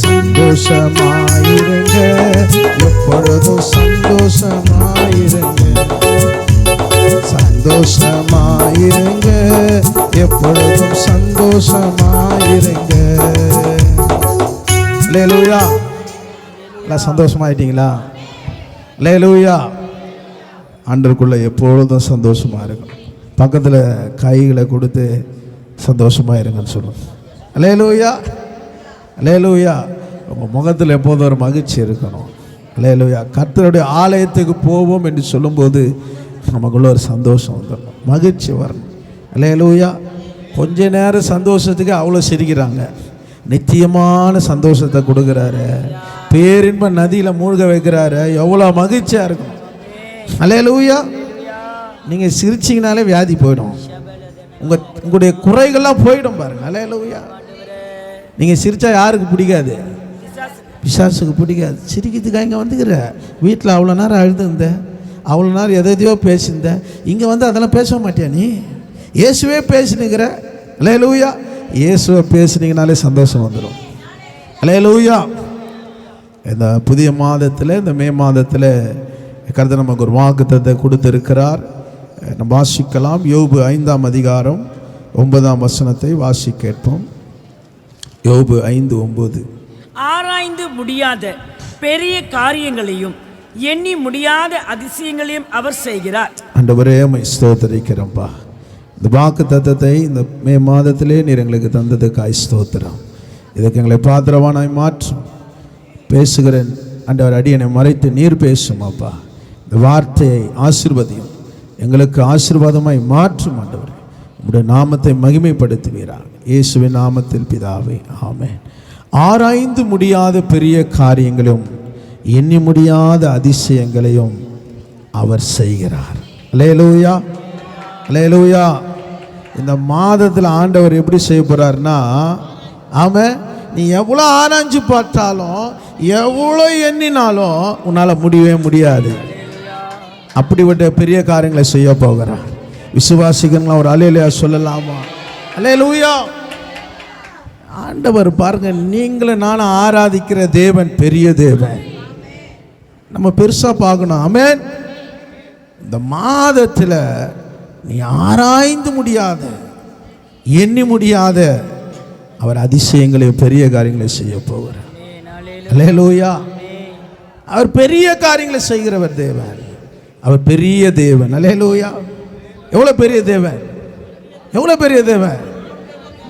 சந்தோஷமாயிருங்க, எப்பொழுதும் சந்தோஷமாயிருங்க. சந்தோஷமாயிருங்க, எப்பொழுதும் சந்தோஷமாயிருங்க. அல்லேலூயா. எல்லாம் சந்தோஷமாயிட்டீங்களா? அல்லேலூயா. ஆண்டவருக்குள்ள எப்பொழுதும் சந்தோஷமா இருக்கும். பக்கத்தில் கைகளை கொடுத்து சந்தோஷமா இருங்கன்னு சொல்லுங்க. அல்லேலூயா, அல்லேலூயா. உங்கள் முகத்தில் எப்போதும் ஒரு மகிழ்ச்சி இருக்கணும். அல்லேலூயா. கர்த்தருடைய ஆலயத்துக்கு போவோம் என்று சொல்லும்போது நமக்குள்ள ஒரு சந்தோஷம் வந்துடணும், மகிழ்ச்சி வரணும். அல்லேலூயா. கொஞ்ச நேரம் சந்தோஷத்துக்கு அவ்வளோ சிரிக்கிறாங்க. நிச்சயமான சந்தோஷத்தை கொடுக்குறாரு, பேரின்ப நதியில் மூழ்க வைக்கிறாரு. எவ்வளோ மகிழ்ச்சியாக இருக்கும். அல்லேலூயா. நீங்கள் சிரிச்சிங்கனாலே வியாதி போயிடும், உங்களுடைய குறைகள்லாம் போயிடும் பாருங்க. அல்லேலூயா. நீங்கள் சிரித்தா யாருக்கு பிடிக்காது? பிசாசுக்கு பிடிக்காது. சிரிக்கிறதுக்காக இங்கே வந்துக்கிற வீட்டில் அவ்வளோ நேரம் அழுதுருந்தேன், அவ்வளோ நேரம் எதையோ பேசியிருந்தேன், இங்கே வந்து அதெல்லாம் பேச மாட்டியா நீ? இயேசுவே பேசினுக்கிற. அல்லேலூயா. இயேசுவை பேசுனீங்கனாலே சந்தோஷம் வந்துடும். அல்லேலூயா. இந்த புதிய மாதத்தில், இந்த மே மாதத்தில் கர்த்தர் நமக்கு ஒரு வாக்குத்தத்தத்தை கொடுத்திருக்கிறார். நம்ம வாசிக்கலாம். யோபு 5ஆம் அதிகாரம் 9ஆம் வசனத்தை வாசி கேட்போம். யோபு 5:9. ஆராய்ந்து முடியாத பெரிய காரியங்களையும் எண்ணி முடியாத அதிசயங்களையும் அவர் செய்கிறார். ஆண்டவரே உம்மை ஸ்தோத்திரிக்கிறோம்பா. இந்த வாக்கு தத்தத்தை இந்த மே மாதத்திலே நீர் எங்களுக்கு தந்ததுக்காய் ஸ்தோத்திரம். இதுக்கு எங்களை பாத்திரவானாய் மாற்றும். பேசுகிறேன் ஆண்டவர், அடியனை மறைத்து நீர் பேசும் அப்பா. இந்த வார்த்தையை ஆசீர்வதியும், எங்களுக்கு ஆசீர்வாதமாய் மாற்றும் ஆண்டவர். உம்முடைய நாமத்தை மகிமைப்படுத்துவீராக. இயேசுவின் நாமத்தில் பிதாவே, ஆமென். ஆராய்ந்து முடியாத பெரிய காரியங்களும் எண்ணி முடியாத அதிசயங்களையும் அவர் செய்கிறார். அல்லேலூயா, அல்லேலூயா. இந்த மாதத்தில் ஆண்டவர் எப்படி செய்ய போறாருன்னா, ஆமாம், நீ எவ்வளோ ஆராய்ஞ்சு பார்த்தாலும் எவ்வளோ எண்ணினாலும் உன்னால் முடியவே முடியாது. அப்படிப்பட்ட பெரிய காரியங்களை செய்ய போகிறார். விசுவாசிகள்லாம் ஒரு அல்லேலூயா சொல்லலாமா? அல்லேலூயா. ஆண்டவர் பாருங்க, நீங்களும் நானும் ஆராதிக்கிற தேவன் பெரிய தேவன். நம்ம பெருசா பார்க்கணும். ஆமென். இந்த மாதத்தில் நீ ஆராய்ந்து முடியாத, எண்ணி முடியாத அவர் அதிசயங்களை, பெரிய காரியங்களை செய்ய போகிறார். அல்லேலூயா. அவர் பெரிய காரியங்களை செய்கிறவர் தேவன். அவர் பெரிய தேவன். அல்லேலூயா. எவ்வளவு பெரிய தேவன், எவ்வளவு பெரிய தேவன்.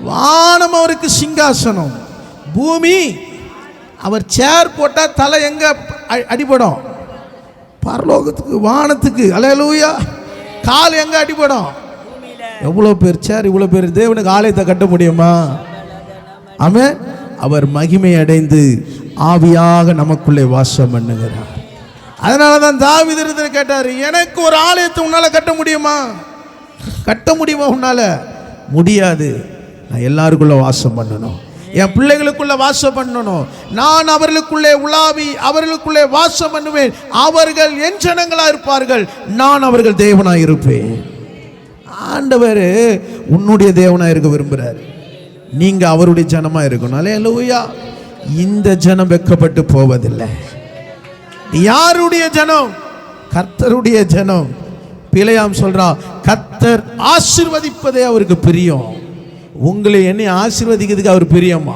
வானம் அவருக்கு சிங்காசனம், பூமி அவர் சேர் போட்டால் தலை எங்க அடிபடும்? பரலோகத்துக்கு, வானத்துக்கு. அல்லேலூயா. கால் எங்க அடிபடும்? எவ்வளோ பேர் சேர், இவ்வளோ பேர் தேவனுக்கு ஆலயத்தை கட்ட முடியுமா? ஆமென். அவர் மகிமை அடைந்து ஆவியாக நமக்குள்ளே வாசம் பண்ணுகிறார். அதனால தான் தாவீது கேட்டார், எனக்கு ஒரு ஆலயத்தை உன்னால கட்ட முடியுமா? கட்ட முடியுமா உன்னால? முடியாது. நான் எல்லாருக்குள்ள வாசம் பண்ணணும், என் பிள்ளைகளுக்குள்ள வாசம் பண்ணணும். நான் அவர்களுக்குள்ளே உலாவி அவர்களுக்குள்ளே வாசம் பண்ணுவேன். அவர்கள் என் ஜனங்களா இருப்பார்கள், நான் அவர்கள் தேவனாய் இருப்பேன். ஆண்டவர் உன்னுடைய தேவனாய் இருக்க விரும்புகிறார். நீங்க அவருடைய ஜனமா இருக்கணும். அல்லேலூயா. இந்த ஜனம் வெட்கப்பட்டு போவதில்லை. யாருடைய ஜனம்? கர்த்தருடைய ஜனம். பிலேயாம் சொல்றா, கர்த்தர் ஆசீர்வதிப்பதே அவருக்கு பிரியம். உங்களை என்னை ஆசீர்வதிக்கிறதுக்கு அவர் பிரியமா?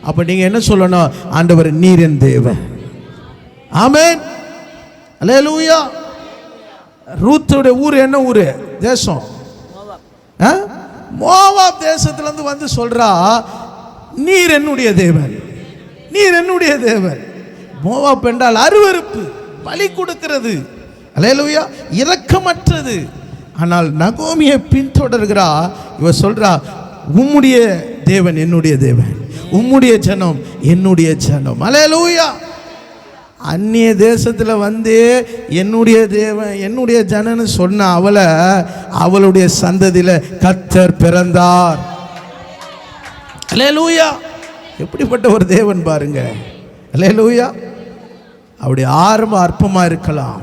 அப்ப நீங்க என்ன சொல்லணும்? ஆண்டவர் நீர் என் தேவன். ஆமென். அல்லேலூயா. ரூத்துடைய ஊர் என்ன ஊரு? தேசம் மோவாப் தேசத்திலிருந்து வந்து சொல்றா, நீர் என்னுடைய தேவன், நீர் என்னுடைய தேவன். மோவாப் என்றால் அருவருப்பு, பலி கொடுக்கிறது. அல்லேலூயா. இரக்கமற்றது. ஆனால் நகோமியை பின்தொடர்கிறா. இவ சொல்றா, உம்முடைய தேவன் என்னுடைய தேவன், உம்முடைய ஜனம் என்னுடைய ஜனம். அல்லேலூயா. அந்நிய தேசத்தில் வந்து என்னுடைய தேவன் என்னுடைய ஜனன்னு சொன்ன அவளுடைய சந்ததியில் கர்த்தர் பிறந்தார். அல்லேலூயா! எப்படிப்பட்ட ஒரு தேவன் பாருங்க. அல்லேலூயா! அவருடைய ஆரம்பம் அற்பமாக இருக்கலாம்,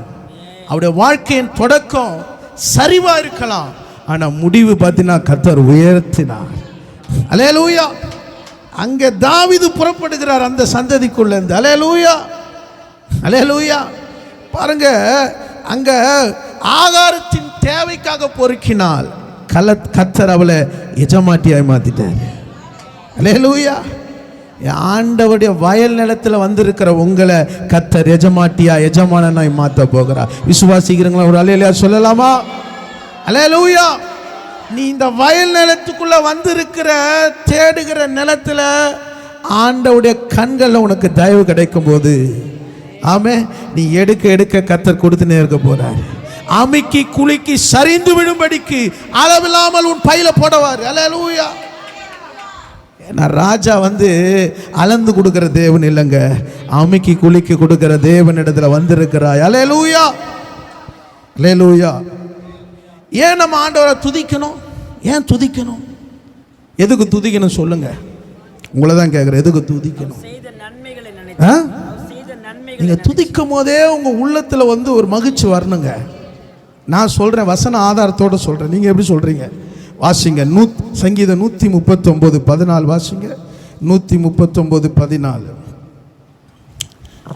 அவருடைய வாழ்க்கையின் தொடக்கம் சரிவாக இருக்கலாம், ஆனால் முடிவு பார்த்தீங்கன்னா கர்த்தர் உயர்த்தினார். அல்லேலூயா! அங்கே தாவீது புறப்படுகிறார் அந்த சந்ததிக்குள்ள இருந்து. அல்லேலூயா! அல்லேலூயா! பாருங்க, அங்க ஆகாரத்தின் தேவைக்காக பொறுக்கினால் கர்த்தர் அவளை எஜமாட்டியாய் மாத்திட்டார். அல்லேலூயா! ஆண்டவருடைய வயல் நிலத்தில் வந்திருக்கிற உங்களை கர்த்தர் எஜமானனாய் மாற்ற போகிறார். விசுவாசிக்கிறீங்களா? ஒரு அல்லேலூயா சொல்லலாமா? அல்லேலூயா! நீ இந்த வயல் நிலத்துக்குள்ள வந்திருக்கிற தேடுகிற நிலத்துல ஆண்டவருடைய கண்களில் உனக்கு தயவு கிடைக்கும் போது, ஆமே, நீ எடுக்க எடுக்க கர்த்தர் கொடுத்துனே இருக்க போறார். அமுக்கி குலுக்கி சரிந்து விழும்படிக்கு அளவில்லாமல் உன் பையில போடுவார். அல்லேலூயா! ஏன்னா ராஜா வந்து அளந்து கொடுக்கிற தேவன் இல்லைங்க, அமுக்கி குலுக்கி கொடுக்கிற தேவனிடத்துல வந்திருக்கிறாய். அல்லேலூயா! அல்லேலூயா! ஏன் நம்ம ஆண்டவரை துதிக்கணும்? ஏன் துதிக்கணும்? எதுக்கு துதிக்கணும் சொல்லுங்க? உங்களை தான் கேட்குறேன், எதுக்கு துதிக்கணும்? நீங்க துதிக்கும் போதே உங்க உள்ளத்துல வந்து ஒரு மகிழ்ச்சி வரணுங்க. நான் சொல்றேன், வசன ஆதாரத்தோட சொல்றேன். நீங்க எப்படி சொல்றீங்க? வாசிங்க. சங்கீதம் 139:14 வாசிங்க. 139:14.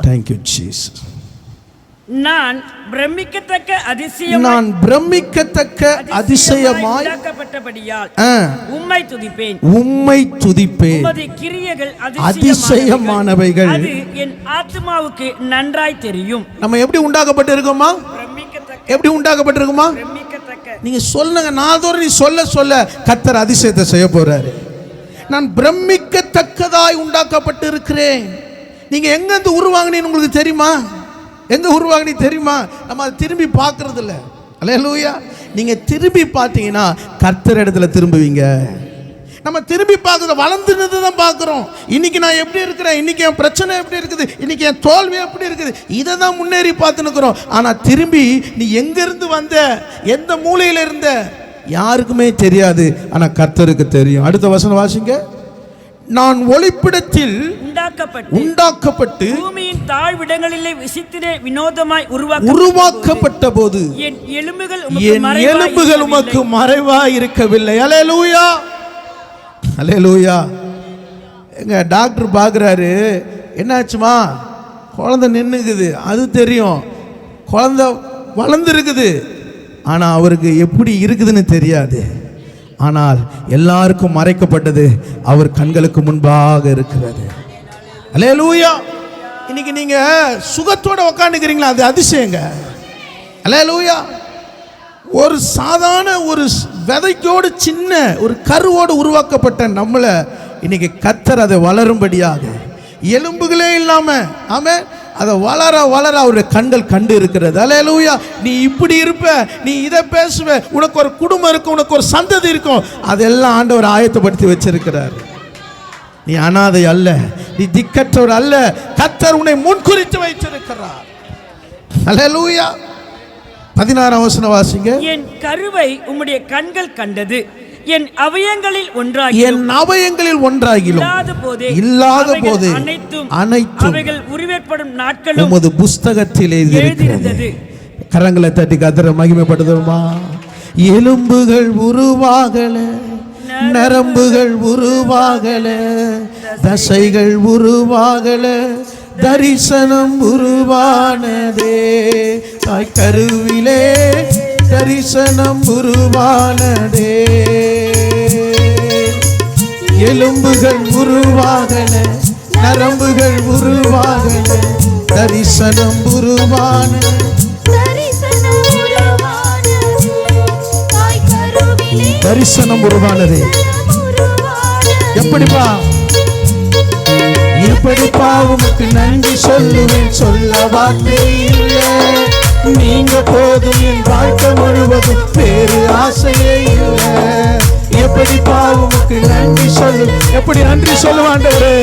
Thank you Jesus. நான் பிரமிக்கத்தக்க அதிசயமாய் உண்டாக்கப்பட்டபடியால் உம்மை துதிப்பேன். உமது கிரியைகள் அதிசயமானவைகள், அது என் ஆத்துமாவுக்கு நன்றாய் தெரியும். நம்ம எப்படி உண்டாக்கப்பட்டிருக்கோமா? எப்படி உண்டாக்கப்பட்டிருக்குமா? நீங்க சொல்லுங்க. நாள்தோறும் நீ சொல்ல சொல்ல கர்த்தர் அதிசயத்தை செய்ய போறாரு. நான் பிரமிக்கத்தக்கதாய் உண்டாக்கப்பட்டு இருக்கிறேன். நீங்க எங்க இருந்து உருவாங்கினீன்னு உங்களுக்கு தெரியுமா? எங்க உருவாகினி தெரியுமா? நம்ம அதை திரும்பி பார்க்கறது இல்லை. அல்லேலூயா! நீங்க திரும்பி பார்த்தீங்கன்னா கர்த்தர் இடத்துல திரும்புவீங்க. நம்ம திரும்பி பார்க்கறத வளர்ந்துனது தான் பார்க்குறோம். இன்னைக்கு நான் எப்படி இருக்கிறேன், இன்னைக்கு என் பிரச்சனை எப்படி இருக்குது, இன்னைக்கு என் தோல்வி எப்படி இருக்குது, இதை தான் முன்னேறி பார்த்துன்னுக்குறோம். ஆனால் திரும்பி நீ எங்கிருந்து வந்த, எந்த மூலையில் இருந்த, யாருக்குமே தெரியாது. ஆனால் கர்த்தருக்கு தெரியும். அடுத்த வசனம் வாசிங்க. நான் ஒளிப்பிடத்தில் உண்டாக்கப்பட்டு பூமியின் தாழ்விடங்களிலே விசித்திர வினோதமாய் உருவாக்கப்பட்ட போது என் எலும்புகள் உமக்கு மறைவாய் இருக்கவில்லை. அல்லேலூயா! அல்லேலூயா! எங்க டாக்டர் பார்க்குறாரு, என்னாச்சுமா? குழந்தை நின்னுக்குது, அது தெரியும். குழந்தை வளர்ந்துருக்குது, ஆனால் அவருக்கு எப்படி இருக்குதுன்னு தெரியாது. ஆனால் எல்லாருக்கும் மறைக்கப்பட்டது அவர் கண்களுக்கு முன்பாக இருக்கிறது. அல்லேலூயா! இன்னைக்கு நீங்க சுகத்தோட உட்காந்துக்கிறீங்களா? அது அதிசயங்க. அல்லேலூயா! ஒரு சாதாரண ஒரு விதைக்கோடு சின்ன ஒரு கருவோடு உருவாக்கப்பட்ட நம்மளை இன்னைக்கு கர்த்தர் அதை வளரும்படியாக எலும்புகளே இல்லாம, ஆமே, அதை வளர வளர அவருடைய கண்கள் கண்டு இருக்கிறது. அல்லேலூயா! நீ இப்படி இருப்ப, நீ இதை பேசுவ, உனக்கு ஒரு குடும்பம் இருக்கும், உனக்கு ஒரு சந்ததி இருக்கும். அதெல்லாம் ஆண்டவர் ஆயத்தப்படுத்தி வச்சிருக்கிறார். நீ அனாதை அல்ல, நீ திக்கற்றவர் அல்ல. கர்த்தர் உன்னை முன்குறித்து வைத்திருக்கிறார். அல்லேலூயா! 16ஆம் வசனம் வாசிங்க. என் கருவை உம்முடைய கண்கள் கண்டது, என் அவயங்களில் ஒன்றாகிலும் இல்லாத போது அனைத்தும் அவைகள் உருவேற்படும் நாட்களும் உமது புஸ்தகத்தில் எழுதியிருக்கிறது. கரங்களை தட்டி கர்த்தரை மகிமைப்படுத்துமா? எலும்புகள் உருவாகல, நரம்புகள் உருவாகல, தசைகள் உருவாகல, தரிசனம் உருவானதே. தாய் கருவிலே தரிசனம் உருவானதே. எலும்புகள் உருவாகல, நரம்புகள் உருவாகல, தரிசனம் உருவானதே. தரிசனம் உருவானதே. எப்படிப்பா? எப்படிப்பா உமக்கு நன்றி சொல்லுவேன், சொல்ல வார்த்தை இல்லை. நீங்க போதும், என் வாழ்க்கை முழுவதும் வேறு ஆசையே இல்லை. எப்படிப்பா உமக்கு நன்றி சொல்லு. எப்படி நன்றி சொல்லுவாண்டவரே?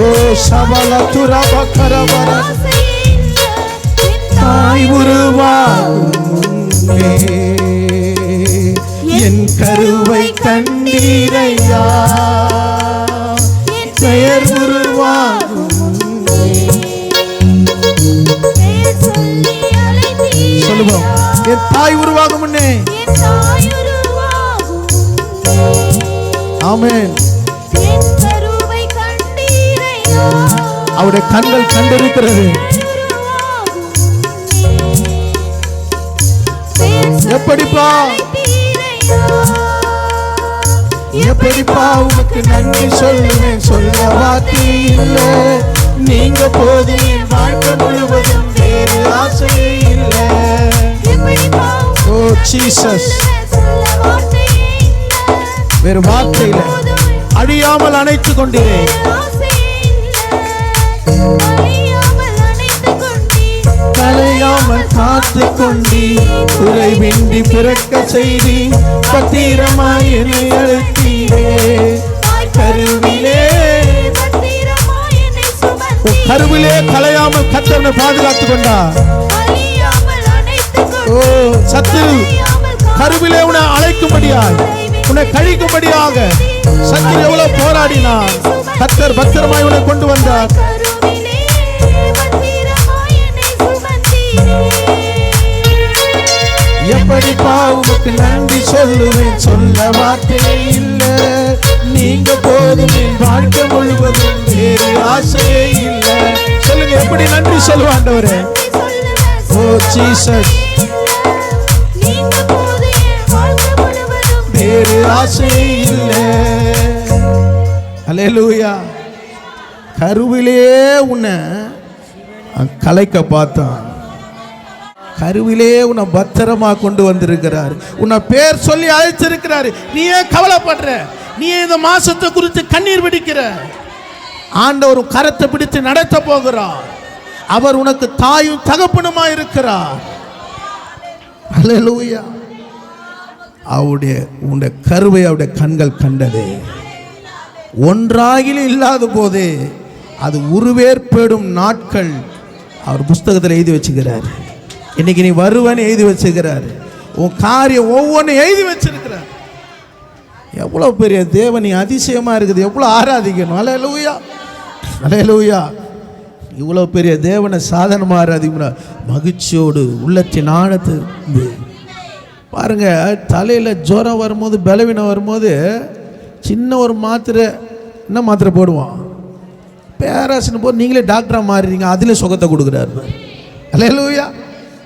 ஓ சபல துரப கரவர தாய் உருவாகுமே என் கருவை கண்டீரையா பெயர் உருவாகுமே. சொல்லுவோம், என் தாய் உருவாகும் முன்னே. ஆமென். அவருடைய கண்கள் கண்டிருக்கிறது. எப்படிப்பா எப்படிப்பா உனக்கு நன்றி சொல்லுவேன், சொல்ல வார்த்தை இல்லை. நீங்க போதும் என் வாழ்க்கை முழுவதும், வேறு ஆசையே இல்லை. ஓ ஜீசஸ், வேறு வார்த்தை இல்லை. அழியாமல் அணைத்துக் கொண்டீரேன், கலையாமல் காத்து கொண்டி, குறைவின்றி பிறக்க செய்தி, பத்திரமாய் என்னை அழைத்தீரே. கருவிலே கருவிலே கலையாமல் கர்த்தர் பாதுகாத்துக் கொண்டார். ஓ சத்துரு கருவிலே உன்னை அழைக்கும்படியாய், உன்னை கழிக்கும்படியாக சத்துரு எவ்வளவு போராடினார், கர்த்தர் பத்திரமாய் உன்னை கொண்டு வந்தார். எப்படிப்பா உமக்கு நன்றி சொல்லுவேன், சொல்ல வார்த்தை இல்லை. நீங்க போதும் என் வாழ்க்கை முழுவதும், வேறு ஆசையே இல்லை. சொல்லுங்க, எப்படி நன்றி சொல்லுவோம் ஆண்டவரே. ஓ ஜீசஸ், வேறு ஆசையே இல்லை. அல்லேலூயா. கருவிலே உன்னை கலைக்க பார்த்தான், கருவிலே உன்னை பத்திரமா கொண்டு வந்திருக்கிறார். உன்னை பேர் சொல்லி அழைச்சிருக்கிறார். நீ ஏன் கவலைப்படுற? நீ இந்த மாசத்தை குறித்து கண்ணீர் பிடிக்கிற? ஆண்டவர் கரத்தை பிடித்து நடத்த போகிறார். அவர் உனக்கு தாயும் தகப்பனுமா இருக்கிறார். அல்லேலூயா. அவருடைய உன்னுடைய கருவை அவருடைய கண்கள் கண்டதே. ஒன்றாகிலும் இல்லாத போதே அது உருவேற்படும் நாட்கள் அவர் புஸ்தகத்தில் எழுதி வச்சுக்கிறார். இன்னைக்கு நீ வருவன்னு எழுதி வச்சுக்கிறார். உன் காரியம் ஒவ்வொன்றும் எழுதி வச்சிருக்கிறார். எவ்வளோ பெரிய தேவன், நீ அதிசயமாக இருக்குது. எவ்வளோ ஆராதிக்கணும். அல்லேலூயா, அல்லேலூயா. இவ்வளோ பெரிய தேவனை சாதனமாக ஆராதிக்கணும். மகிழ்ச்சியோடு உள்ளத்தின் ஆழத்து பாருங்க. தலையில் ஜுரம் வரும்போது, பலவீனம் வரும்போது, சின்ன ஒரு மாத்திரை, என்ன மாத்திரை போடுவான், பேராசின்னு போது நீங்களே டாக்டராக மாறுறீங்க. அதில் சுகத்தை கொடுக்குறாரு. அல்லேலூயா.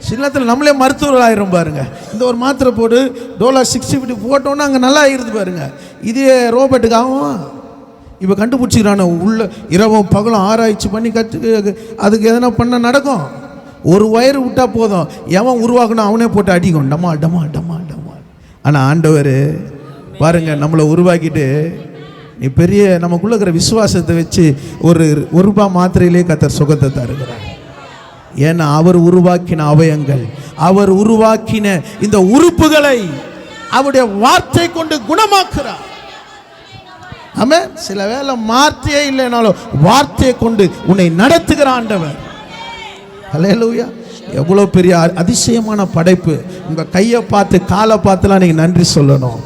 சின்னத்தில் நம்மளே மருத்துவர் ஆயிரும் பாருங்க. இந்த ஒரு மாத்திரை போட்டு டோலா 60 போட்டோன்னா அங்கே நல்லா ஆகிருது பாருங்க. இதே ரோபோட்டுக்கு ஆகும். இப்போ கண்டுபிடிச்சிக்கிறான உள்ள இரவும் பகலும் ஆராய்ச்சி பண்ணி அதுக்கு எதனா பண்ண நடக்கும். ஒரு வயர் விட்டால் போதும், எவன் உருவாக்கணும் அவனே போட்டு அடிக்கும். டமா டமா டமா டமா. ஆனால் ஆண்டவர் பாருங்க, நம்மளை உருவாக்கிட்டு நீ பெரிய நமக்குள்ள இருக்கிற விசுவாசத்தை வச்சு ஒரு ரூபாய் மாத்திரையிலே கர்த்தர் சுகத்தை தருகிறார். ஏன்னா அவர் உருவாக்கின அவயங்கள், அவர் உருவாக்கின இந்த உறுப்புகளை அவருடைய வார்த்தை கொண்டு குணமாக்குறார். ஆமென். சில வேளை வார்த்தையே இல்லைனாலும் வார்த்தையை கொண்டு உன்னை நடத்துகிற ஆண்டவர். அல்லேலூயா. எவ்வளோ பெரிய அதிசயமான படைப்பு. உங்கள் கையை பார்த்து காலை பார்த்துலாம் நீங்கள் நன்றி சொல்லணும்.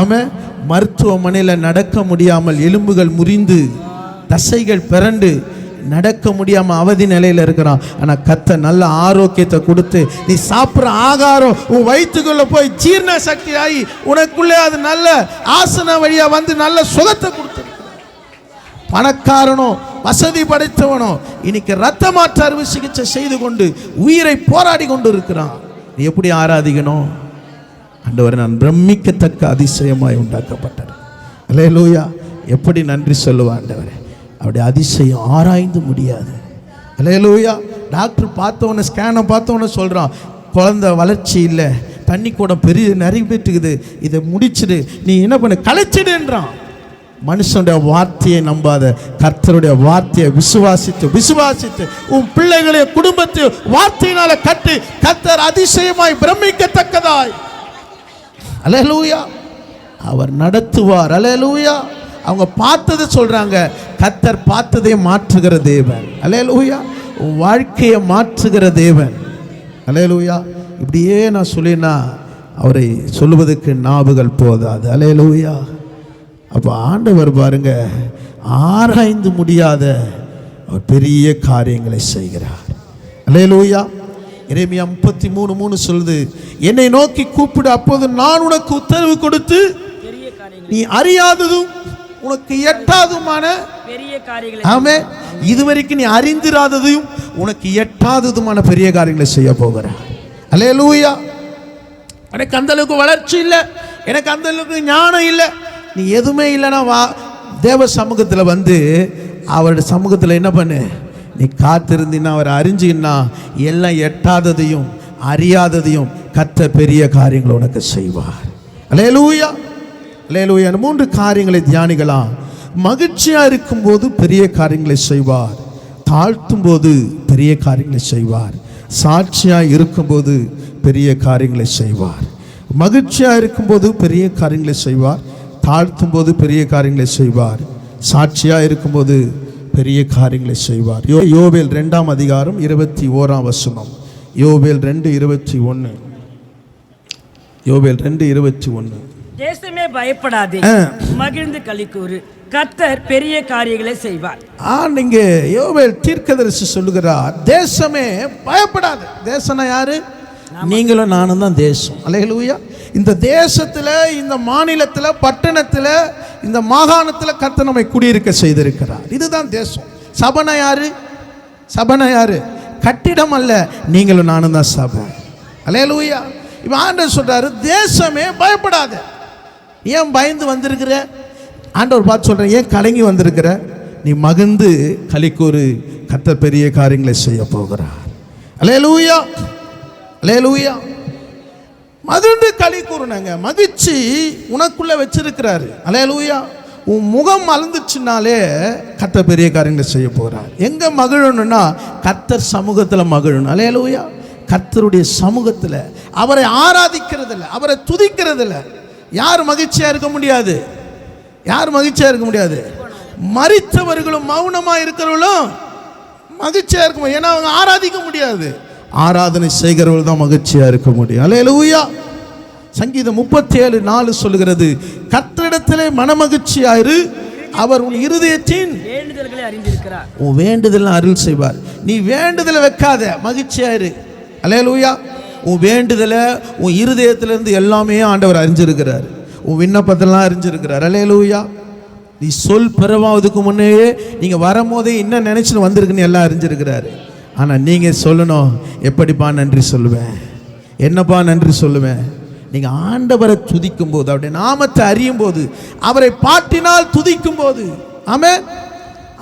ஆமென். மருத்துவமனையில் நடக்க முடியாமல் எலும்புகள் முறிந்து தசைகள் பிறண்டு நடக்க முடியாமல் அவதி நிலையில் இருக்கிறான். ஆனால் கர்த்தர் நல்ல ஆரோக்கியத்தை கொடுத்து நீ சாப்பிட்ற ஆகாரம் உன் வயிற்றுக்குள்ளே போய் ஜீரண சக்தி ஆகி உனக்குள்ளே அது நல்ல ஆசன வழியாக வந்து நல்ல சுகத்தை கொடுத்துருக்கிறார். பணக்காரனோ வசதி படைத்தவனோ இன்னைக்கு ரத்த மாற்று அறுவை சிகிச்சை செய்து கொண்டு உயிரை போராடி கொண்டு இருக்கிறான். நீ எப்படி ஆராதிக்கணும்? ஆண்டவரே, நான் பிரமிக்கத்தக்க அதிசயமாய் உண்டாக்கப்பட்டது. அல்லேலூயா. எப்படி நன்றி சொல்லுவான் ஆண்டவரே. அவருடைய அதிசயம் ஆராய்ந்து முடியாது. அல்லேலூயா. டாக்டர் பார்த்தவொன்னே, ஸ்கேனை பார்த்தவொன்னே சொல்கிறான், குழந்தை வளர்ச்சி இல்லை, தண்ணி கூட பெரிய நிறைய பெற்றுக்குது, இதை முடிச்சுடு, நீ என்ன பண்ண, கலைச்சிடுன்றான். மனுஷனுடைய வார்த்தையை நம்பாத, கர்த்தருடைய வார்த்தையை விசுவாசித்து உன் பிள்ளைகளை குடும்பத்தை வார்த்தையினால கட்டு. கர்த்தர் அதிசயமாய் பிரமிக்கத்தக்கதாய், அல்லேலூயா, அவர் நடத்துவார். அல்லேலூயா. அவங்க பார்த்ததை சொல்றாங்க. கர்த்தர் பார்த்ததை மாற்றுகிற தேவன். அல்லேலூயா. வாழ்க்கையை மாற்றுகிற தேவன். அல்லேலூயா. இப்படியே நான் சொல்லினா அவரை சொல்லுவதற்கு நாவுகள் போதாது. அல்லேலூயா. அப்போ ஆண்டவர் பாருங்க, ஆராய்ந்து முடியாத அவர் பெரிய காரியங்களை செய்கிறார். அல்லேலூயா. எரேமியா 33:3 சொல்லுது, என்னை நோக்கி கூப்பிடு, அப்போது நான் உனக்கு உத்தரவு கொடுத்து நீ அறியாததும் உனக்கு எட்டாததுமான பெரிய காரியங்களை, ஆமென், இதுவரைக்கும் நீ அறிந்திராததையும் உனக்கு எட்டாததுமான பெரிய காரியங்களை செய்ய போகிறார். அல்லேலூயா. எனக்கு அந்த அளவுக்கு வளர்ச்சி இல்லை, எனக்கு அந்த அளவுக்கு ஞானம் இல்லை, நீ எதுவுமே இல்லைன்னா வா தேவ சமூகத்தில் வந்து அவருடைய சமூகத்தில் என்ன பண்ணு, நீ காத்திருந்தீன்னா அவர் அறிஞ்சின்னா எல்லாம் எட்டாததையும் அறியாததையும் கர்த்தர் பெரிய காரியங்களை உனக்கு செய்வார். அல்லேலூயா. அல்லேலூயா. 3 காரியங்களை தியானிக்கலாம். மகிழ்ச்சியா இருக்கும்போது பெரிய காரியங்களை செய்வார், தாழ்த்தும் போது பெரிய காரியங்களை செய்வார், சாட்சியா இருக்கும்போது பெரிய காரியங்களை செய்வார். மகிழ்ச்சியா இருக்கும்போது பெரிய காரியங்களை செய்வார், தாழ்த்தும் போது பெரிய காரியங்களை செய்வார், சாட்சியா இருக்கும்போது பெரிய காரியங்களை செய்வார். யோவேல் 2ஆம் அதிகாரம் 21ஆம் வசனம். யோவேல் 2:21. யோவேல் 2:21. தேசமே பயப்படாதே, மகிழ்ந்து களிக்கூறு, கர்த்தர் பெரிய காரியங்களை செய்வார். நீங்க யோவேல் தீர்க்கதரிசி சொல்லுகிறார், தேசமே பயப்படாது. தேசம்னா யாரு? நீங்களும் நானும் தான் தேசம். அல்லேலூயா. இந்த தேசத்துல, இந்த மாநிலத்துல, பட்டணத்துல, இந்த மாகாணத்துல கர்த்தர் நம்மை குடியிருக்க செய்திருக்கிறார். இதுதான் தேசம். சபைனா யாரு? சபைனா யாரு? கட்டிடம் அல்ல, நீங்களும் நானும் தான் சபை. அல்லேலூயா. இப்போ ஆண்டவர் சொல்றாரு, தேசமே பயப்படாத. ஏன் பயந்து வந்திருக்கிற? ஆண்டவர் பார்த்து சொல்றேன், ஏன் கலங்கி வந்திருக்கிற? நீ மகிழ்ந்து களிக்கூறு, கர்த்தர் பெரிய காரியங்களை செய்ய போகிறார். அல்லேலூயா. அல்லேலூயா. மகிழ்ந்து களிக்கூறுனாங்க. மகிழ்ச்சி உனக்குள்ள வச்சிருக்கிறாரு. அல்லேலூயா. உன் முகம் மலர்ந்துச்சுனாலே கர்த்தர் பெரிய காரியங்களை செய்ய போகிறார். எங்க மகிழணும்னா கர்த்தர் சமூகத்தில் மகிழணும். அல்லேலூயா. கர்த்தருடைய சமூகத்தில் அவரை ஆராதிக்கிறதில்ல, அவரை துதிக்கிறதில்ல. யார் மகிழ்ச்சியா இருக்க முடியாது? யார் மகிழ்ச்சியா இருக்க முடியாது? மரித்தவர்களும் மௌனமாக இருக்கிறவர்களும் மகிழ்ச்சியா இருக்க முடியும். ஏன்னா அவங்க ஆராதிக்க முடியாது. ஆராதனை செய்கிறவர்கள் தான் மகிழ்ச்சியா இருக்க முடியும். அல்லேலூயா. சங்கீதம் 37:4 சொல்லுகிறது, கர்த்தரிடத்திலே மனமகிழ்ச்சியாயிரு, அவர் உன் இருதயத்தின் வேண்டுதல்களை அறிந்திருக்கிறார். உன் வேண்டுதல் அருள் செய்வார். நீ வேண்டுதலை வைக்காத, மகிழ்ச்சியாயிரு. அல்லேலூயா. உன் வேண்டுதலை உன் இருதயத்திலிருந்து எல்லாமே ஆண்டவர் அறிஞ்சிருக்கிறார். உன் விண்ணப்பத்தெல்லாம் அறிஞ்சிருக்கிறார். அல்லேலூயா. நீ சொல் பிறவாவதுக்கு முன்னேயே நீங்கள் வரும்போதே என்ன நினைச்சுன்னு வந்திருக்குன்னு எல்லாம் அறிஞ்சிருக்கிறாரு. ஆனால் நீங்கள் சொல்லணும், எப்படிப்பா நன்றி சொல்லுவேன், என்னப்பா நன்றி சொல்லுவேன். நீங்கள் ஆண்டவரை துதிக்கும் போது, அவருடைய நாமத்தை அறியும் போது, அவரை பாட்டினால் துதிக்கும் போது, ஆமென்,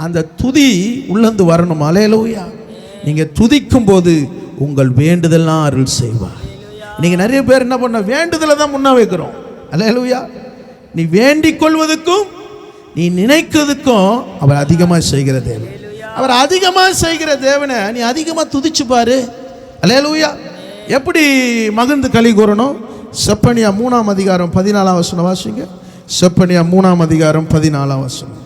அந்த துதி உள்ளந்து வரணும். அல்லேலூயா. நீங்கள் துதிக்கும் போது உங்கள் வேண்டுதல்லாம் அருள் செய்வார். நீங்கள் நிறைய பேர் என்ன பண்ண, வேண்டுதலை தான் முன்ன வைக்கிறோம். அல்லேலூயா. நீ வேண்டிக் கொள்வதற்கும் நீ நினைக்கிறதுக்கும் அவர் அதிகமாக செய்கிற தேவன். அவர் அதிகமாக செய்கிற தேவனை நீ அதிகமாக துதிச்சு பாரு. அல்லேலூயா. எப்படி மகிழ்ந்து களி கூறணும்? செப்பனியா 3ஆம் அதிகாரம் 14ஆம் வசனம் வாசிங்க. செப்பனியா 3ஆம் அதிகாரம் 14ஆம் வசனம்.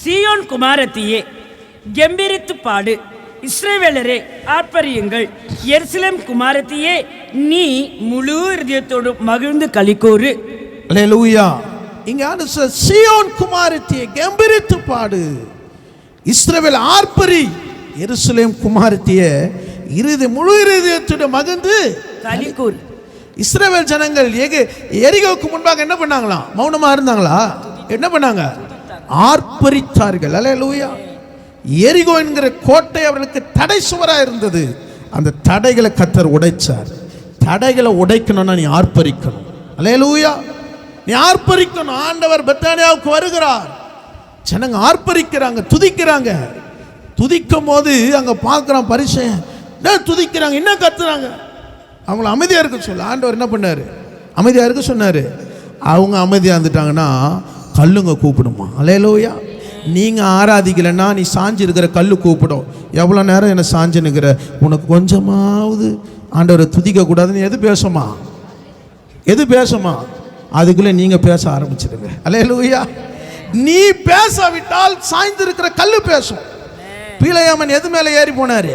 சீயோன் குமாரத்தியே, கெம்பீரித்து பாடு, இஸ்ரவேலரே ஆர்ப்பரியுங்கள், எருசலேம் குமாரத்தியே, நீ முழு இதயத்தோடு மகிழ்ந்து களிக்கூறு. அல்லேலூயா. இங்க சீயோன் குமாரத்தியே கெம்பீரித்து பாடு, இஸ்ரவேல் ஆர்ப்பரி, எருசலேம் குமாரத்தியே முழு இதயத்தோடு மகிழ்ந்து களிக்கூறு. இஸ்ரவேல் ஜனங்கள் எரிகோவுக்கு முன்பாக என்ன பண்ணாங்களாம்? மௌனமா இருந்தாங்களா? என்ன பண்ணாங்க? ஆர்ப்பரித்தார்கள். அல்லேலூயா. எரிகோ என்கிற கோட்டை அவர்களுக்கு தடை சுவராக இருந்தது. அந்த தடைகளை கர்த்தர் உடைச்சார். தடைகளை உடைக்கணும்னா நீ ஆர்ப்பரிக்கணும். அல்லேலூயா. நீ ஆர்ப்பரிக்கணும். ஆண்டவர் பெத்தானியாவுக்கு வருகிறார். ஜனங்க ஆர்ப்பரிக்கிறாங்க, துதிக்கிறாங்க. துதிக்கும் போது அங்க பார்க்குறான் பரிசேயன், என்ன துதிக்கிறாங்க, என்ன கத்துறாங்க. அவங்கள அமைதியாக இருக்க சொல்ல ஆண்டவர் என்ன பண்ணார்? அமைதியாக இருக்க சொன்னார். அவங்க அமைதியாக இருந்துட்டாங்கன்னா கல்லுங்க கூப்பிடுமா. அல்லேலூயா. நீங்கள் ஆராதிக்கலைன்னா நீ சாஞ்சி இருக்கிற கல் கூப்பிடும். எவ்வளோ நேரம் என்னை சாஞ்சி நிற்கிற, உனக்கு கொஞ்சமாவது ஆண்டவரை துதிக்க கூடாதுன்னு எது பேசுமா? எது பேசுமா? அதுக்குள்ளே நீங்கள் பேச ஆரம்பிச்சிடுங்க. அல்லேலூயா. நீ பேசாவிட்டால் சாய்ந்திருக்கிற கல்லு பேசும். பிலேயாமன் எது மேலே ஏறி போனார்?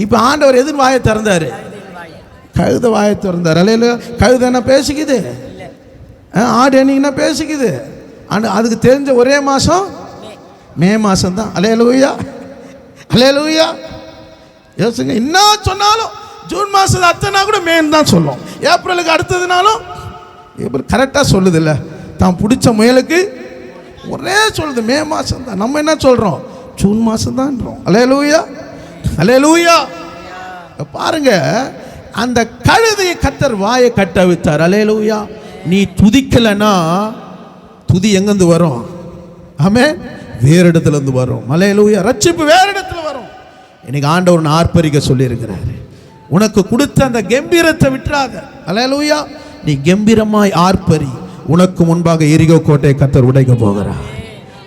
இப்போ ஆண்டவர் எது வாயை திறந்தார்? கழுத வாயை திறந்தார். அல்லேலூயா. கழுத என்ன பேசிக்குது? ஆடு என்னைக்குன்னா பேசிக்குது. அதுக்கு தெரிஞ்ச ஒரே மாதம் மே மாதம் தான். அல்லேலூயா. அல்லேலூயா. யோசிங்க, என்ன சொன்னாலும் ஜூன் மாதம் அத்தனை கூட மேன்னு தான் சொல்லும். ஏப்ரலுக்கு அடுத்ததுனாலும் ஏப்ரல் கரெக்டாக சொல்லுது இல்லை, தான் பிடிச்ச முயலுக்கு ஒரே சொல்லுது மே மாதம் தான். நம்ம என்ன சொல்கிறோம்? ஜூன் மாதம் தான்றோம். அல்லேலூயா. அல்லேலூயா. பாருங்க, அந்த கழுதையை கர்த்தர் வாயை கட்ட வைத்தார். அல்லேலூயா. நீ துதிக்கலைன்னா துதி எங்கேருந்து வரும்? ஆமென். வேறு இடத்துல இருந்து வரும். அல்லேலூயா. ரட்சிப்பு வேறு இடத்துல வரும். இன்னைக்கு ஆண்டவர் ஆர்ப்பரிக்க சொல்லியிருக்கிறாரு. உனக்கு கொடுத்த அந்த கம்பீரத்தை விட்டுறாத. அல்லேலூயா. நீ கம்பீரமாய் ஆர்ப்பரி. உனக்கு முன்பாக எரிகோ கோட்டை கர்த்தர் உடைக்க போகிறார்.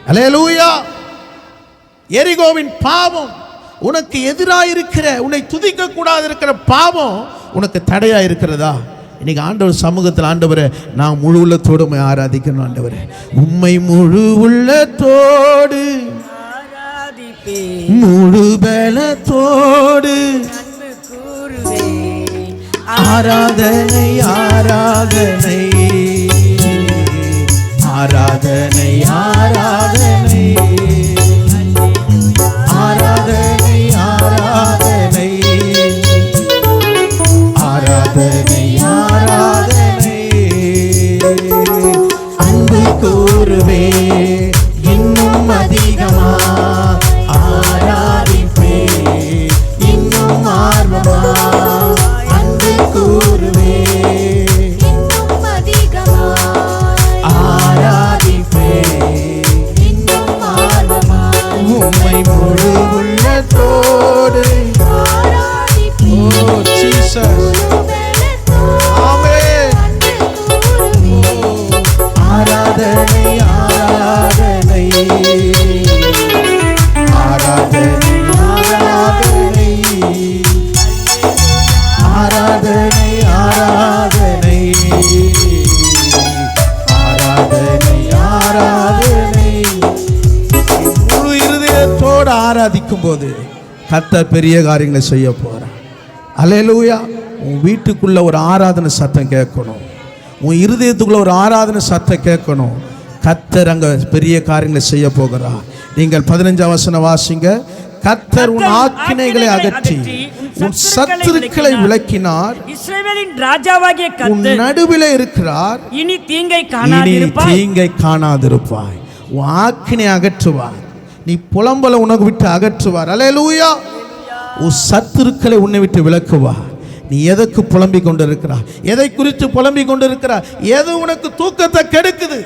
அல்லேலூயா. எரிகோவின் பாவம், உனக்கு எதிராக இருக்கிற, உன்னை துதிக்க கூடாது இருக்கிற பாவம் உனக்கு தடையா இருக்கிறதா? இன்னைக்கு ஆண்டவர் சமூகத்தில், ஆண்டவரே நான் முழு உள்ளத்தோடு ஆராதிக்கணும். ஆண்டவரே உம்மை முழு உள்ளத்தோடு முழு பலத்தோடு ஆராதனை ஆராதனை ஆராதனை ஆராதனை ஆராதனை ஆராதனை ஆராதனை ஆராதனை அன்பு கூறுவே இன்னும் அதிகமா ஆராதிப்பே இன்னும் ஆர்வமா அன்பு கூறுவே இன்னும் அதிகமா ஆராதிப்பே இன்னும் ஆர்வமா உம்மை முழு உள்ளத்தோடு ஆராதிப்பே. ஓ ஜீசஸ். ஆமென். ஆராதனை ஆராதனை ஆராதனை ஆராதனை ஆராதனை ஆராதனை ஆராதனை ஆராதனை. முழு இருதயத்தோடு ஆராதிக்கும் போது கர்த்தர் பெரிய காரியங்களை செய்ய போறார். அல்லேலூயா. உன் வீட்டுக்குள்ள ஒரு ஆராதனை சத்தம் கேட்கணும். உன் இருதயத்துக்குள்ள ஒரு ஆராதனை சத்தம் கேட்கணும். கர்த்தர் அங்க பெரிய காரியங்களை செய்ய போகிறார். நீங்கள் 15 வசனம் வாசிங்க. கர்த்தர் உன் ஆக்கினைகளை அகற்றி உன் சத்துருக்களை விலக்கினார். இஸ்ரவேலின் ராஜாவாகிய கர்த்தர் நடுவிலே இருக்கிறார். இனி தீங்கை காணாதிருப்பாய். தீங்கை காணாதிருப்பாய். உன் ஆக்கினை அகற்றுவார். நீ புலம்பல உனக்கு விட்டு அகற்றுவார். அல்லேலூயா. உன் சத்துருக்களை உன்னை விட்டு விலக்குவார். நீ எதற்கு புலம்பிக் கொண்டிருக்கிறாய்? எதை குறித்து புலம்பிக் கொண்டிருக்கிறாய்? எது உனக்கு தூக்கத்தை கெடுக்குது?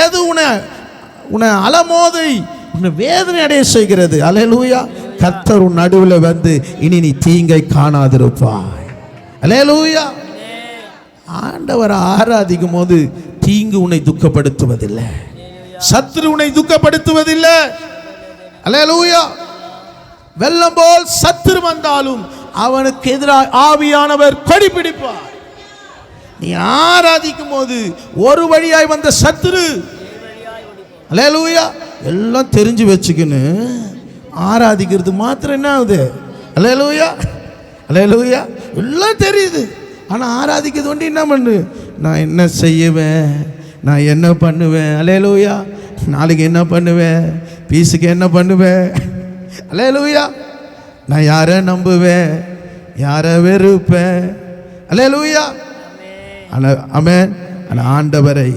எது உன்னை அலமோதை உன்னை வேதனை அடைய செய்கிறது? அல்லேலூயா. கர்த்தர் உன் நடுவில் வந்து இனி நீ தீங்கை காணாதிருப்பாய். அல்லேலூயா. ஆண்டவரை ஆராதிக்கும் போது தீங்கு உன்னை துக்கப்படுத்துவதில்லை, சத்துரு உன்னை துக்கப்படுத்துவதில்லை. அல்லேலூயா. வெள்ளம் போல் சத்துரு வந்தாலும் அவனுக்கு எதிராக ஆவியானவர் கொடி பிடிப்பார். நீ ஆராதிக்கும் போது ஒரு வழியாய் வந்த சத்துரு, அல்லேலூயா, எல்லாம் தெரிஞ்சு வச்சுக்கின்னு ஆராதிக்கிறது மாத்திரம் என்ன ஆகுது? அல்லேலூயா. அல்லேலூயா. எல்லாம் தெரியுது, ஆனால் ஆராதிக்கிறது ஒன்று என்ன பண்ணு? நான் என்ன செய்வேன், நான் என்ன பண்ணுவேன், அல்லேலூயா, நாளைக்கு என்ன பண்ணுவேன், பீஸுக்கு என்ன பண்ணுவேன், அல்லேலூயா, நான் யாரை நம்புவேன், யாரை வெறுப்பேன், அல்லேலூயா. ஆமென். ஆனால் ஆண்டவரை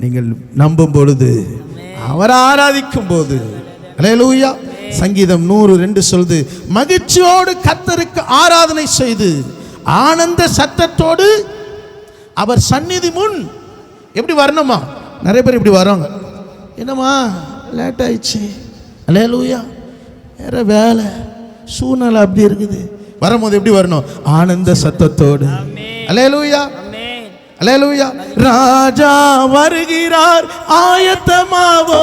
நீங்கள் நம்பும் பொழுது, அவரை ஆராதிக்கும் போது, அல்லேலூயா. சங்கீதம் 102 சொல்லுது, மகிழ்ச்சியோடு கர்த்தருக்கு ஆராதனை செய்து ஆனந்த சத்தத்தோடு அவர் சந்நிதி முன் எப்படி வரணுமா? நிறைய பேர் இப்படி வராங்க, என்னம்மா லேட் ஆயிடுச்சு, அல்லேலூயா, வேற வேலை சூழ்நிலை அப்படி இருக்குது. வரும்போது எப்படி வரணும்? ஆனந்த சத்தத்தோடு. அல்லேலூயா. அல்லேலூயா. ராஜா வருகிறார் ஆயத்தமாவோ,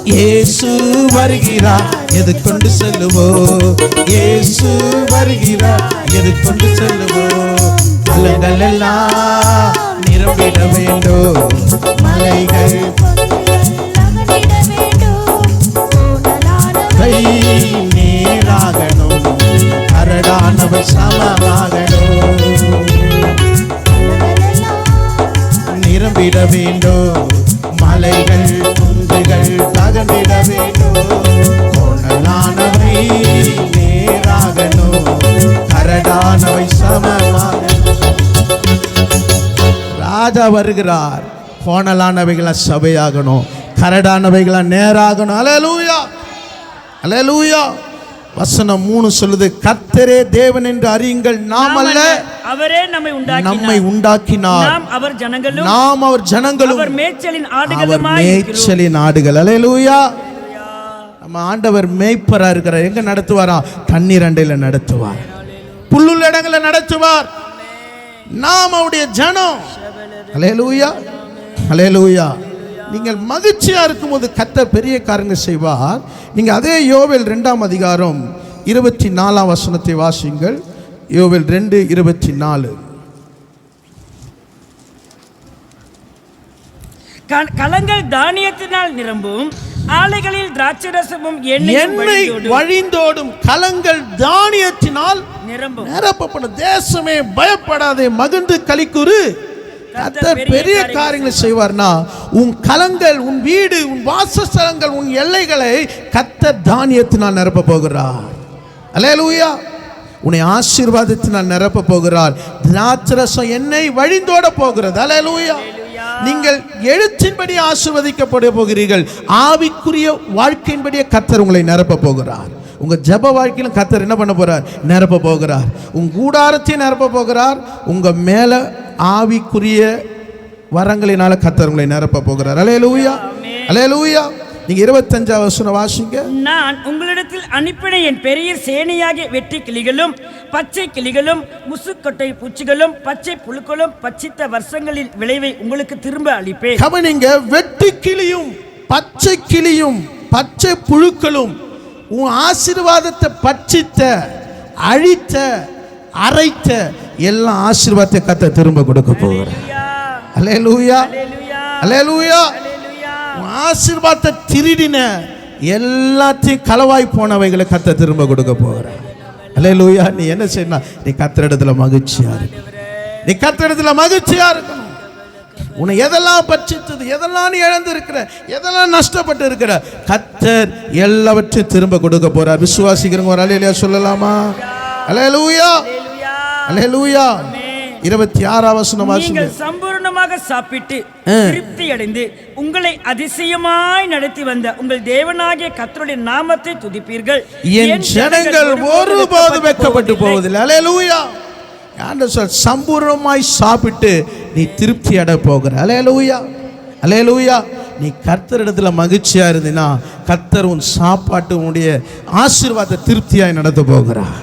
இயேசு வருகிறார், எது கொண்டு செல்லுவோம்? இயேசு வருகிறார், எது கொண்டு செல்லுவோம்? பள்ளங்கள் எல்லாம் நிரம்பிட வேண்டும், மலைகள் நீராகணும், கரடானவர் சமமாகணும். நிரம்பிட வேண்டும், மலைகள் குன்றுகள் தகர்ந்திட வேண்டும், கோணலானவை நேராகணும், கரடானவை சமமாகணும். ராஜா வருகிறார், கோணலானவைகள சபையாகணும், கரடானவைகள நேராகணும். அல்லேலூயா, அல்லேலூயா. வசனம் 3 சொல்லுது, கர்த்தரே தேவன் என்று அறியுங்கள், நாம் அல்ல, அவரே நம்மை உண்டாக்கினார், நாம் அவர் ஜனங்களும், அவர் மேய்ச்சலின் ஆடுகள். அல்லேலூயா. நம்ம ஆண்டவர் மேய்ப்பரா இருக்கிறார். எங்க நடத்துவாரா? தண்ணீர் அண்டையில நடத்துவார், புல்லுள்ள இடங்களை நடத்துவார். நாம் அவருடைய ஜனம். அல்லேலூயா, அல்லேலூயா. நீங்கள் மகிழ்ச்சியா இருக்கும்போது கர்த்தர் பெரிய காரியங்கள் செய்வார். நீங்க அதே யோவேல் 2ஆம் அதிகாரம் 24ஆம் வசனத்தை வாசியுங்கள். யோவேல் 2:24. கலங்கள் தானியத்தினால் நிரம்பும், ஆலைகளில் திராட்சரசமும் எண்ணெய் வழிந்தோடும். கலங்கள் தானியத்தினால் நிரப்பப்படும். தேசமே பயப்படாதே, மகிழ்ந்து களிக்குறு. கர்த்தர் பெரிய காரியங்களை செய்வார்னா, உன் கலங்கள், உன் வீடு, உன் வாசஸ்தலங்கள், உன் எல்லைகளை கர்த்தர் தானியத்தினால் நிரப்ப போகிறார். அல்லேலூயா. உன்னை ஆசீர்வாதத்தினால் நிரப்ப போகிறார். திராட்சரசம் எண்ணெய் வழிந்தோட போகிறது. அல்லேலூயா. நீங்கள் எழுத்தின்படி ஆசீர்வதிக்கப்பட போகிறீர்கள். ஆவிக்குரிய வாழ்க்கையின்படியே கர்த்தர் உங்களை நிரப்ப போகிறார். உங்க ஜெப வாழ்க்கையிலும் கர்த்தர் என்ன பண்ண போறார்? நிரப்ப போகிறார். உங்க கூடாரத்தையும் நிரப்ப போகிறார். உங்க மேல ஆவிக்குரிய வரங்களினால கர்த்தர் உங்களை நிரப்ப போகிறார். அல்லேலூயா, அல்லேலூயா. நீங்க 25ஆம் வசனம் வாசிங்க. நான் உங்களிடத்தில் அனுப்பின என் பெரிய சேனையாகிய வெற்றி கிளிகளும் பச்சை கிளிகளும் முசுக்கொட்டை பூச்சிகளும் பச்சை புழுக்களும் பச்சித்த வருஷங்களின் விளைவை உங்களுக்கு திரும்ப அளிப்பேன். கவனிங்க, வெட்டி கிளியும் பச்சை கிளியும் பச்சை புழுக்களும் உன் ஆசீர்வாதத்தை பச்சித்த, அழித்த, அரைத்த எல்லா ஆசீர்வாதத்தை கர்த்தர் திரும்ப கொடுக்க போகிறார். அல்லேலூயா, அல்லேலூயா. ஆசீர்வாதத்தை திருடின எல்லாத்தையும் களவாய் போனவைகளை கர்த்தர் திரும்ப கொடுக்க போகிறார். அல்லேலூயா. நீ என்ன செய்யணும்? நீ கர்த்தரிடத்துல மகிழ்ச்சியா இருக்கு. நீ கர்த்தரிடத்துல மகிழ்ச்சியா இருக்கணும். உன்னை எதெல்லாம் பட்சித்தது, எதெல்லாம் நீ இழந்து இருக்கிற, எதெல்லாம் நஷ்டப்பட்டு இருக்கிற, கர்த்தர் எல்லாவற்றையும் திரும்ப கொடுக்க போறார். விசுவாசிக்கிறவங்க ஒரு அல்லேலூயா சொல்லலாமா? அல்லேலூயா, அல்லேலூயா. 26ஆம் வசனம் வாசிங்க. நீங்கள் சம்பூர்ணமாக சாப்பிட்டு திருப்தி அடைந்து உங்களை அதிசயமாய் நடத்தி வந்த உங்கள் தேவனாகிய கர்த்தருடைய நாமத்தை துதிப்பீர்கள். என் ஜனங்கள் ஒருபோதும் வெட்கப்பட்டு போவதில்லை. அல்லேலூயா. சம்பூர்ணமாய் சாப்பிட்டு நீ திருப்தி அடைய போகிற. அல்லேலூயா, அல்லேலூயா. நீ கர்த்தரிடத்துல மகிழ்ச்சியா இருந்தீனா கர்த்தர் உன் சாப்பாட்டு உன்னுடைய ஆசீர்வாதத்தை திருப்தியாய் நடத்த போகிறார்.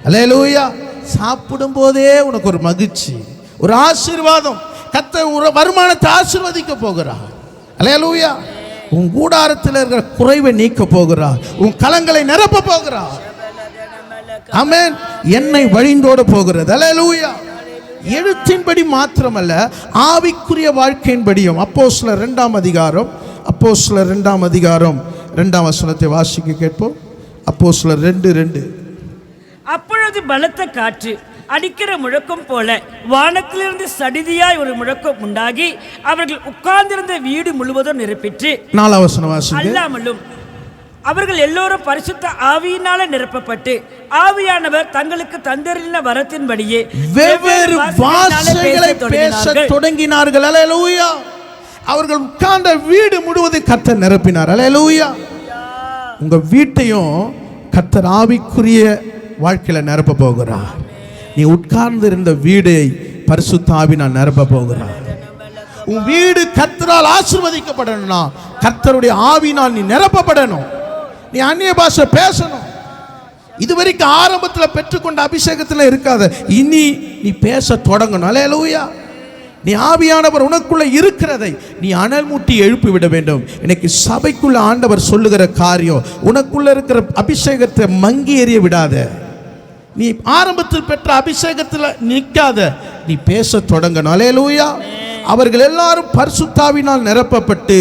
அல்லேலூயா. சாப்பிடும் போதே உனக்கு ஒரு மகிழ்ச்சி, ஒரு ஆசீர்வாதம். கர்த்தர் ஒரு வருமானத்தை ஆசீர்வதிக்க போகிறார். அல்லேலூயா. உன் கூடாரத்தில் இருக்கிற குறைவை நீக்க போகிறார். உன் கலங்களை நிரப்ப போகிறார். ஆமென். எண்ணெய் வழிந்தோட போகிறது. அல்லேலூயா. எழுத்தின்படி மாத்திரமல்ல, ஆவிக்குரிய வாழ்க்கையின்படியும். அப்போஸ்தலர் 2ஆம் அதிகாரம், அப்போஸ்தலர் 2ஆம் அதிகாரம் 2ஆம் வசனத்தை வாசிக்க கேட்போம். அப்போஸ்தலர் 2:2. அப்பொழுது பலத்த காற்று அடிக்கிற முழக்கம் போல வானத்திலிருந்து சடிதியாய் ஒரு முழக்கம் உண்டாகி அவர்கள் உட்கார்ந்திருந்த வீடு முழுவதும் நிரப்பிற்று. 4ஆம் வசனம் வாசிங்க. அல்லாமலும் அவர்கள் எல்லோரும் பரிசுத்த ஆவியினால நிரப்பப்பட்டு ஆவியானவர் தங்களுக்கு தந்தரின வரத்தின்படியே வெவ்வேறு பாஷைகளை பேசத் தொடங்கினார்கள். அல்லேலூயா. அவர்கள் உட்கார்ந்த வீடு முழுவதும் கர்த்தர் நிரப்பினார். அல்லேலூயா. உங்க வீட்டையும் கர்த்தர் ஆவிக்குரிய வாழ்க்கையில நிரப்ப போகிறார். நீ உட்கார்ந்து இருந்த வீடை பரிசுத்த ஆவியினால் நிரப்ப போகிறார். உன் வீடு கர்த்தரால் ஆசீர்வதிக்கப்படணும்னா கர்த்தருடைய ஆவியினால் நீ நிரப்பப்படணும். நீ அந்நிய பாஷை பேசணும். இதுவரைக்கும் ஆரம்பத்தில் பெற்றுக்கொண்ட அபிஷேகத்தில் இருக்காத, இனி நீ பேச தொடங்கணும். அல்லேலூயா. நீ ஆவியானவர் உனக்குள்ள இருக்கிறதை நீ அனல் மூட்டி எழுப்பி விட வேண்டும். இன்னைக்கு சபைக்குள்ள ஆண்டவர் சொல்லுகிற காரியம், உனக்குள்ள இருக்கிற அபிஷேகத்தை மங்கி எறிய விடாத. நீ ஆரம்பத்தில் பெற்ற அபிஷேகத்தில் நிற்காத, நீ பேச தொடங்கணும். அல்லேலூயா. அவர்கள் எல்லாரும் பரிசுத்தாவினால் நிரப்பப்பட்டு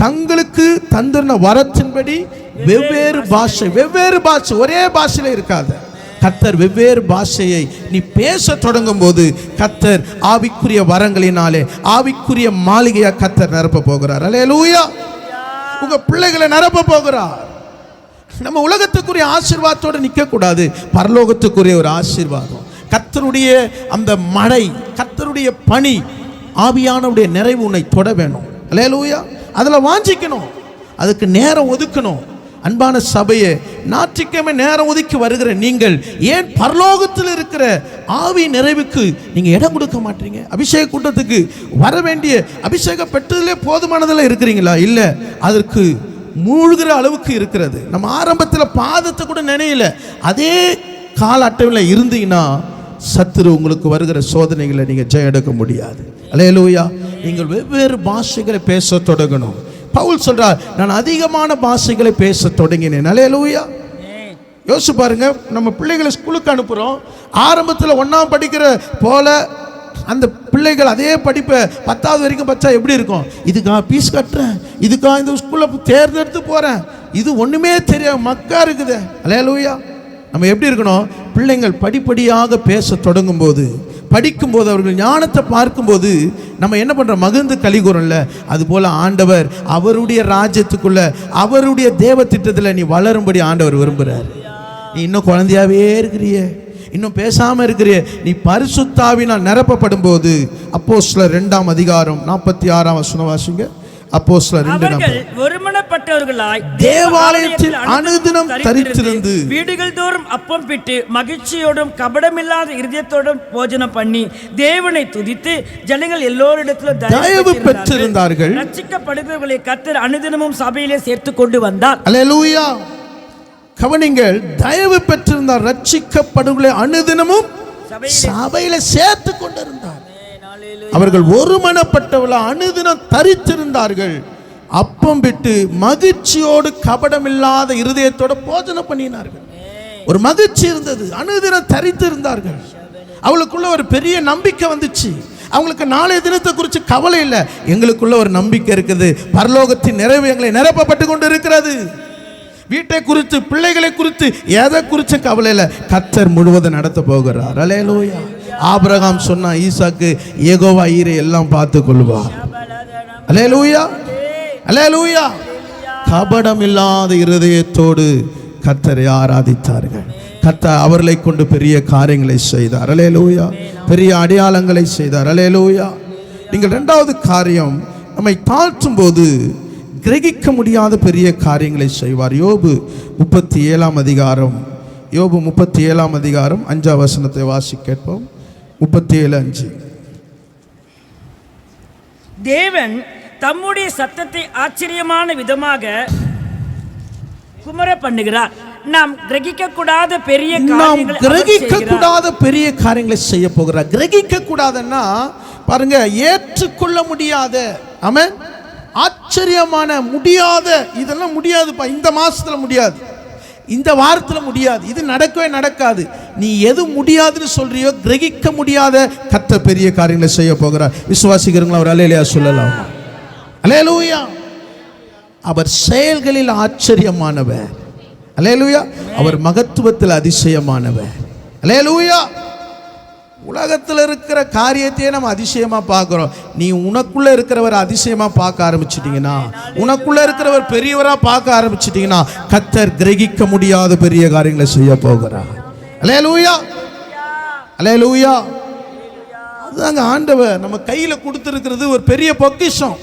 தங்களுக்கு தந்திருந்த வரத்தின்படி வெவ்வேறு பாஷை ஒரே பாஷையில இருக்காத. கர்த்தர் வெவ்வேறு பாஷையை நீ பேச தொடங்கும் போது கர்த்தர் ஆவிக்குரிய வரங்களினாலே ஆவிக்குரிய மாளிகையா கர்த்தர் நிரப்ப போகிறார். அல்லேலூயா. உங்க பிள்ளைகளை நிரப்ப போகிறார். நம்ம உலகத்துக்குரிய ஆசீர்வாதத்தோடு நிற்க கூடாது, பரலோகத்துக்குரிய ஒரு ஆசீர்வாதம். கர்த்தருடைய அந்த மழை, கர்த்தருடைய பனி, ஆவியானவருடைய நிறைவு உன்னை தொட வேணும். அல்லேலூயா. அதில் வாஞ்சிக்கணும், அதுக்கு நேரம் ஒதுக்கணும். அன்பான சபையே, ஞாயிற்றுக்கிழமை நேரம் ஒதுக்கி வருகிற நீங்கள் ஏன் பரலோகத்தில் இருக்கிற ஆவி நிறைவுக்கு நீங்க இடம் கொடுக்க மாட்டீங்க? அபிஷேக கூட்டத்துக்கு வர வேண்டிய அபிஷேகம் பெற்றதிலே போதுமானதில் இருக்கிறீங்களா? இல்லை, அதற்கு மூழ்கிற அளவுக்கு இருக்கிறது. நம்ம ஆரம்பத்தில் பாதத்தை கூட நினையல, அதே கால அட்டவில் இருந்தீங்கன்னா சத்துரு உங்களுக்கு வருகிற சோதனைகளை நீங்கள் ஜெயம் எடுக்க முடியாது. அல்லேலூயா. நீங்கள் வெவ்வேறு பாஷைகளை பேச தொடங்கணும். பவுல் சொல்றார், நான் அதிகமான பாஷைகளை பேச தொடங்கினேன். அல்லேலூயா. யோசிச்சு பாருங்க, நம்ம பிள்ளைகளை ஸ்கூலுக்கு அனுப்புகிறோம். ஆரம்பத்தில் 1ஆம் படிக்கிற போல அந்த பிள்ளைகள் அதே படிப்பை 10வது வரைக்கும் படித்தா எப்படி இருக்கும்? இதுக்காக ஃபீஸ் கட்டுறேன், இதுக்காக இந்த ஸ்கூலில் தேர்ந்தெடுத்து போகிறேன், இது ஒன்றுமே தெரியாது, மக்கா இருக்குது. அல்லேலூயா. நம்ம எப்படி இருக்கணும்? பிள்ளைங்கள் படிப்படியாக பேச தொடங்கும் போது, படிக்கும்போது, அவர்கள் ஞானத்தை பார்க்கும்போது நம்ம என்ன பண்ணுறோம்? மகிழ்ந்து கலிகூறோம்ல. அதுபோல் ஆண்டவர் அவருடைய ராஜ்யத்துக்குள்ள, அவருடைய தேவ திட்டத்தில் நீ வளரும்படி ஆண்டவர் விரும்புகிறார். நீ இன்னும் குழந்தையாவே இருக்கிறிய, இன்னும் பேசாமல் இருக்கிறிய, நீ பரிசுத்தாவினால் நிரப்பப்படும் போது, அப்போஸ்தலர் 2ஆம் அதிகாரம் 46ஆம் வசனம் வாசிங்க. அப்போஸ்தலர் 2 ஒருமனப்பட்டவர்களாய் தேவாலயத்தில் அனுதினம் தரித்திருந்து வீடுகள் தோறும் அப்பம் பிட்டு மகிழ்ச்சியோடும் கபடமில்லாத இருதயத்தோடும் போஜனம் பண்ணி தேவனை துதித்து ஜனங்கள் எல்லோரிடத்திலும் தயவு பெற்றிருந்தார்கள். ரட்சிக்கப்படுகிறவர்களை கர்த்தர் அனுதினமும் சபையிலே சேர்த்து கொண்டு வந்தார். அல்லேலூயா. கவனிங்கள், தயவு பெற்றிருந்தார், ரட்சிக்கப்படுகிறவர்களை அனுதினமும் சபையில சேர்த்து கொண்டிருந்தார். அவர்கள் ஒருமனப்பட்டவர்கள அனுதினம் தரித்திருந்தார்கள், அப்பம் விட்டு மகிழ்ச்சியோடு கபடமில்லாத இருதயத்தோட போஜனம் பண்ணினார்கள். ஒரு மகிழ்ச்சி இருந்தது, அனுதினம் தரித்திருந்தார்கள். அவளுக்குள்ள ஒரு பெரிய நம்பிக்கை வந்துச்சு. அவங்களுக்கு நாளைய தினத்தை குறித்து கவலை இல்லை, எங்களுக்குள்ள ஒரு நம்பிக்கை இருக்குது, பரலோகத்தின் நிறைவு எங்களை நிரப்பப்பட்டு கொண்டு இருக்கிறது. வீட்டை குறித்து, பிள்ளைகளை குறித்து, எதை குறித்து கவலை இல்லை, கர்த்தர் முழுவதும் நடத்த போகிறார். அல்லேலூயா. ஆபிரகாம் சொன்னா, ஈசாக்கு யெகோவா ஈரே எல்லாம் பார்த்து கொள்வார். அல்லேலூயா. அல்லேலூயா. கபடம் இல்லாத இருதயத்தோடு கர்த்தரை ஆராதித்தார்கள். கர்த்தர் அவர்களை கொண்டு பெரிய காரியங்களை செய்தார். அல்லேலூயா. பெரிய அடையாளங்களை செய்தார். அல்லேலூயா. நீங்கள் 2வது காரியம், நம்மை தாழ்த்தும் போது கிரகிக்க முடியாத பெரிய காரியங்களை செய்வார். யோபு 37ஆம் அதிகாரம், யோபு 37ஆம் அதிகாரம் 5ஆம் வசனத்தை வாசி கேட்போம். 37:5. தேவன் தம்முடைய சத்தத்தை ஆச்சரியமான விதமாக குமர பண்ணுகிறார். நாம் கிரகிக்க கூடாத பெரிய காரியங்களை செய்ய போகிறார். கிரகிக்க கூடாதுன்னா பாருங்க, ஏற்றுக்கொள்ள முடியாத, ஆமென், ஆச்சரியமான, முடியாத, இதெல்லாம் முடியாதுப்பா, இந்த மாசத்துல முடியாது, இந்த வாரத்தில் முடியாது, இது நடக்கவே நடக்காது. நீ எது முடியாதுன்னு சொல்றியோ கிரகிக்க முடியாத கர்த்தர் பெரிய காரியங்களை செய்ய போகிறார். விசுவாசிக்கிறீங்களா? ஒரு அல்லேலூயா சொல்லலாம். அல்லேலூயா. அவர் செயல்களில் ஆச்சரியமானவர். அல்லேலூயா. அவர் மகத்துவத்தில் அதிசயமானவர். அல்லேலூயா. உலகத்தில் இருக்கிற காரியத்தையே நம்ம அதிசயமாக பார்க்குறோம். நீ உனக்குள்ளே இருக்கிறவர் அதிசயமாக பார்க்க ஆரம்பிச்சிட்டிங்கன்னா, உனக்குள்ளே இருக்கிறவர் பெரியவராக பார்க்க ஆரம்பிச்சிட்டிங்கன்னா, கர்த்தர் கிரகிக்க முடியாத பெரிய காரியங்களை செய்ய போகிறார். அல்லேலூயா. அல்லேலூயா. அதுதாங்க ஆண்டவர் நம்ம கையில் கொடுத்துருக்கிறது ஒரு பெரிய பொக்கிஷம்.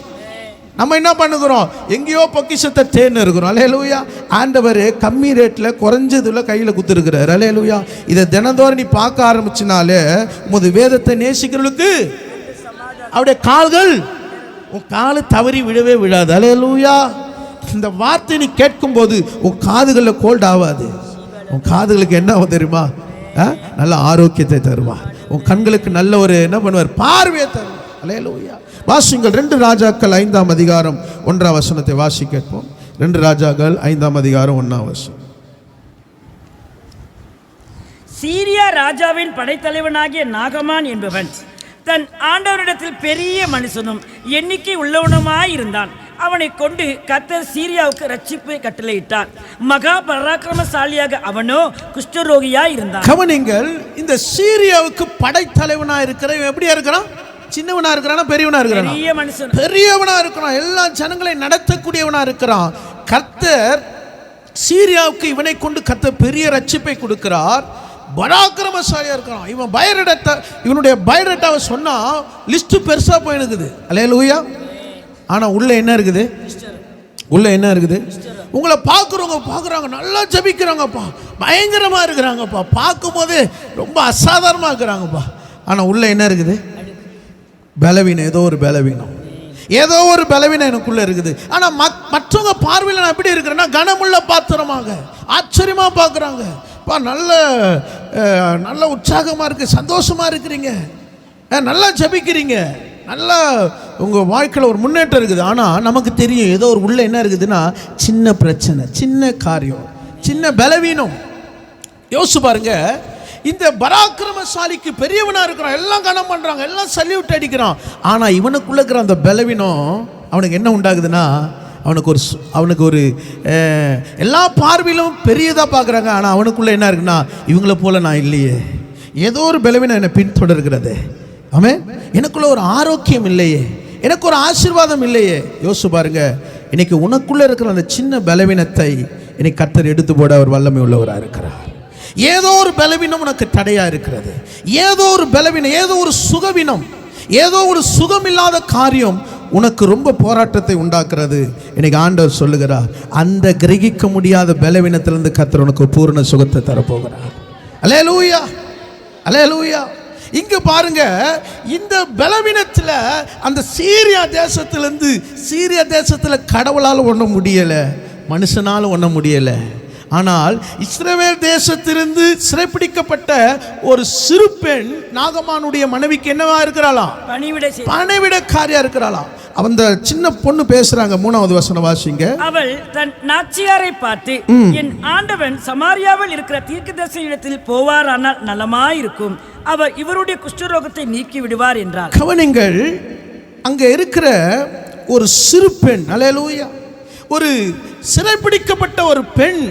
நம்ம என்ன பண்ணுகிறோம்? எங்கேயோ பொக்கிஷத்தை தேர்ந்து இருக்கிறோம். அல்லேலூயா. ஆண்டவர் கம்மி ரேட்டில் குறைஞ்சதுல கையில் குத்துருக்கிறார். அல்லேலூயா. இதை தினந்தோறும் நீ பார்க்க ஆரம்பிச்சினாலே உமது வேதத்தை நேசிக்கிறவர்களுக்கு அவருடைய கால்கள், உன் காலு தவறி விழவே விழாது. அல்லேலூயா. இந்த வார்த்தை நீ கேட்கும் போது உன் காதுகளில் கோல்ட் ஆகாது. உன் காதுகளுக்கு என்ன தெரியுமா? நல்ல ஆரோக்கியத்தை தருவார். உன் கண்களுக்கு நல்ல ஒரு என்ன பண்ணுவார்? பார்வையை தருவார். அல்லேலூயா. வாசிங்கள் 2 ராஜாக்கள் 5ஆம் அதிகாரம் 1ஆம் வசனத்தை வாசிப்போம். 2 ராஜாக்கள் 5ஆம் அதிகாரம் 1ஆம் வசனம். சீரியா ராஜாவின் படைத்தலைவனாகிய நாகமான் என்பவன் தன் ஆண்டவரிடத்தில் பெரிய மனுஷனும் எண்ணிக்கை உள்ளவனுமாயிருந்தான். அவனை கொண்டு கர்த்தர் சீரியாவுக்கு ரட்சிப்பை கட்டளையிட்டார். மகா பராக்கிரமசாலியாக அவனோ குஷ்டரோகியாய் இருந்தான். கவனிங்கள், இந்த சீரியாவுக்கு படைத்தலைவனா இருக்கிறவன் எப்படியா இருக்கிறான்? சின்னவனா இருக்கிறானா பெரியவனா இருக்கிறானா? பெரிய மனுஷன், பெரியவனா இருக்கிறான். எல்லா ஜனங்களை நடத்தக்கூடியவனா இருக்கிறான். கர்த்தர் சீரியாவுக்கு இவனை கொண்டு கர்த்தர் பெரிய ரட்சிப்பை கொடுக்கிறார். பராக்கிரமசாலியா இருக்கிறான். இவன் பயோடேட்டா, இவனுடைய பயோடேட்டாவை சொன்னா லிஸ்ட் பெருசா போயிருக்குது. அல்லேலூயா. ஆனா உள்ள என்ன இருக்குது? உள்ள என்ன இருக்குது? உங்களை பார்க்குறாங்க, நல்லா ஜபிக்கிறாங்கப்பா, பயங்கரமா இருக்கிறாங்கப்பா, பார்க்கும்போது ரொம்ப அசாதாரணமா இருக்கிறாங்கப்பா. ஆனா உள்ள என்ன இருக்குது? பலவீனம், ஏதோ ஒரு பலவீனம், ஏதோ ஒரு பலவீனம் எனக்குள்ள இருக்குது. ஆனா மற்றவங்க பார்வையில் நான் எப்படி இருக்கிறேன்னா கனமுள்ள பாத்திரமாக ஆச்சரியமா பார்க்குறாங்க. நல்ல நல்ல உற்சாகமா இருக்கு, சந்தோஷமா இருக்கிறீங்க, நல்லா ஜபிக்கிறீங்க, நல்லா உங்கள் வாழ்க்கையில் ஒரு முன்னேற்றம் இருக்குது. ஆனால் நமக்கு தெரியும் ஏதோ ஒரு உள்ள என்ன இருக்குதுன்னா சின்ன பிரச்சனை, சின்ன காரியம், சின்ன பலவீனம். யோசிச்சு பாருங்க, இந்த பராக்கிரமசாலிக்கு பெரியவனா இருக்கிறான், எல்லாம் கனம் பண்ணுறாங்க, எல்லாம் சல்யூட் அடிக்கிறான். ஆனால் இவனுக்குள்ள இருக்கிற அந்த பலவீனம் அவனுக்கு என்ன உண்டாகுதுன்னா அவனுக்கு ஒரு எல்லா பார்வையிலும் பெரியதாக பார்க்குறாங்க. ஆனால் அவனுக்குள்ள என்ன இருக்குன்னா இவங்கள போல நான் இல்லையே, ஏதோ ஒரு பலவீனம் என்னை பின்தொடர்கிறது. ஆமென். எனக்குள்ள ஒரு ஆரோக்கியம் இல்லையே, எனக்கு ஒரு ஆசீர்வாதம் இல்லையே. யோசிச்சு பாருங்க, இன்னைக்கு உனக்குள்ள இருக்கிற அந்த சின்ன பலவீனத்தை இன்னைக்கு கர்த்தர் எடுத்து போட அவர் வல்லமை உள்ளவராக இருக்கிறார். ஏதோ ஒரு பலவீனம் உனக்கு தடையா இருக்கிறது, ஏதோ ஒரு பலவீனம், ஏதோ ஒரு சுகவீனம், ஏதோ ஒரு சுகமில்லாத காரியம் உனக்கு ரொம்ப போராட்டத்தை உண்டாக்குறது. இன்னைக்கு ஆண்டவர் சொல்லுகிறார், அந்த கிரகிக்க முடியாத பலவீனத்திலிருந்து கர்த்தர் உனக்கு பூரண சுகத்தை தரப்போகிறார். அல்லேலூயா, அல்லேலூயா. இங்க பாருங்க, இந்த பலவீனத்தில் அந்த சீரியா தேசத்தில் கடவுளால் ஒண்ண முடியல, மனுஷனால ஒண்ண முடியல. ஆனால் இஸ்ரவேல் தேசத்திலிருந்து சிறைப்பிடிக்கப்பட்ட ஒரு சிறு பெண் நாகமானுடைய மனைவிக்கு என்னவா இருக்கிறாளாம்? பணிவிடைக்காரியா இருக்கிறாளாம். அந்த சின்ன பொண்ணு பேசுறாங்க. 3வது வசனம் வாசிங்க. அவள் தன் நாச்சியாரை பார்த்து, என் ஆண்டவன் சமாரியாவில் இருக்கிற தீர்க்கதரிசியிடத்தில் போவாரானால் நலமாயிருக்கும், அவர் இவருடைய குஷ்டரோகத்தை நீக்கி விடுவார் என்றார். கவனிங்கள், அங்க இருக்கிற ஒரு சிறு பெண், அல்லேலூயா, ஒரு சிறைப்பிடிக்கப்பட்ட ஒரு பெண்,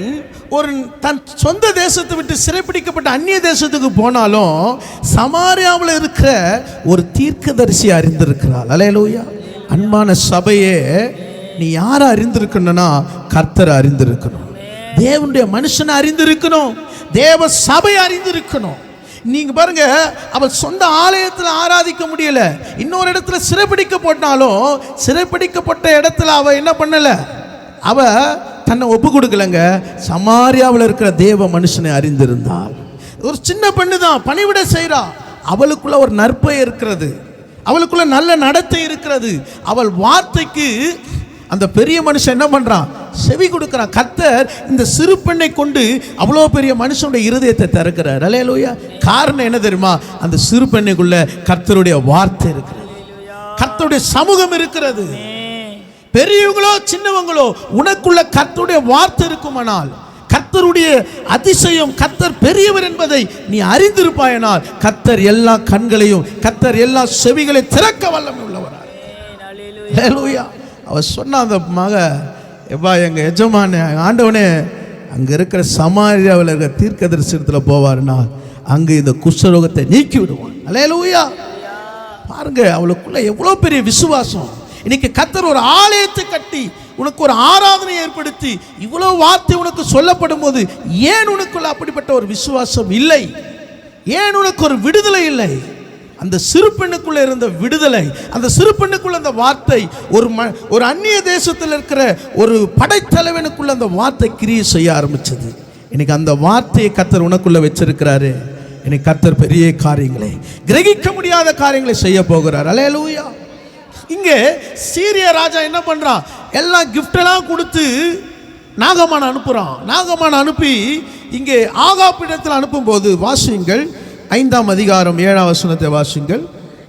ஒரு தன் சொந்த தேசத்தை விட்டு சிறைப்பிடிக்கப்பட்ட அந்நிய தேசத்துக்கு போனாலும் சமாரியாவில் இருக்கிற ஒரு தீர்க்கதரிசி அறிந்திருக்கிறாள். அல்லேலூயா. அன்பான சபையே, நீ யாரை அறிந்திருக்கணும்னா கர்த்தரை அறிந்திருக்கணும், தேவனுடைய மனுஷனை அறிந்திருக்கணும், தேவ சபை அறிந்திருக்கணும். நீங்க பாருங்க, அவள் சொந்த ஆலயத்தில் ஆராதிக்க முடியல, இன்னொரு இடத்துல சிறைப்பிடிக்கப்பட்டாலும் சிறைப்பிடிக்கப்பட்ட இடத்துல அவ என்ன பண்ணல, அவ தன்னை ஒப்பு கொடுக்கலங்க, சமாரியாவில் இருக்கிற தேவ மனுஷனை அறிந்திருந்தாள். ஒரு சின்ன பெண்ணு தான், பணிவிடை செய்கிறா, அவளுக்குள்ள ஒரு நற்பெயர் இருக்கிறது, அவளுக்குள்ள நல்ல நடத்தை இருக்கிறது. அவள் வார்த்தைக்கு அந்த பெரிய மனுஷன் என்ன பண்றான்? செவி கொடுக்கிறான். கர்த்தர் இந்த சிறு பெண்ணை கொண்டு அவ்வளோ பெரிய மனுஷனுடைய இருதயத்தை திறக்கிறார். அல்லேலூயா. காரணம் என்ன தெரியுமா? அந்த சிறு பெண்ணுக்குள்ள கர்த்தருடைய வார்த்தை இருக்கிறது, கர்த்தருடைய சமூகம் இருக்கிறது. பெரியவங்களோ சின்னவங்களோ உனக்குள்ள கர்த்தருடைய வார்த்தை இருக்குமானால், கர்த்தருடைய அதிசயம், கர்த்தர் பெரியவர் என்பதை நீ அறிந்திருப்பாயனால், கர்த்தர் எல்லா கண்களையும், கர்த்தர் எல்லா செவிகளையும் திறக்க வல்லமை உள்ளவராக. அல்லேலூயா. அவர் சொன்ன அந்த மக, எப்பா எங்க எஜமான ஆண்டவனே அங்க இருக்கிற சமாரியாவில் இருக்கிற தீர்க்கதரிசனத்தில் போவார்னா அங்கு இந்த குஷ்டரோகத்தை நீக்கி விடுவான். அல்லேலூயா. பாருங்க, அவளுக்குள்ள எவ்வளோ பெரிய விசுவாசம். இன்னைக்கு கர்த்தர் ஒரு ஆலயத்தை கட்டி உனக்கு ஒரு ஆராதனை ஏற்படுத்தி இவ்வளவு வார்த்தை உனக்கு சொல்லப்படும் போது ஏன் உனக்குள்ள அப்படிப்பட்ட ஒரு விசுவாசம் இல்லை? ஏன் உனக்கு ஒரு விடுதலை இல்லை? அந்த சிறு பெண்ணுக்குள்ள இருந்த விடுதலை, அந்த சிறு பெண்ணுக்குள்ள அந்த வார்த்தை, ஒரு அந்நிய தேசத்தில் இருக்கிற ஒரு படைத்தலைவனுக்குள்ள அந்த வார்த்தை கிரியை செய்ய ஆரம்பிச்சது. இன்னைக்கு அந்த வார்த்தையை கர்த்தர் உனக்குள்ள வச்சிருக்கிறாரு. இன்னைக்கு கர்த்தர் பெரிய காரியங்களை, கிரகிக்க முடியாத காரியங்களை செய்ய போகிறார். அல்லேலூயா. இங்கே சீரிய ராஜா என்ன பண்றான்? எல்லா கிஃப்டெல்லாம் கொடுத்து நாகமான அனுப்புறான். நாகமான அனுப்பி இங்கே ஆகாப் இடத்தில் அனுப்பும் போது வாசியுங்கள் 5ஆம் அதிகாரம் 7ஆம் வசனத்தை வாசியுங்கள்.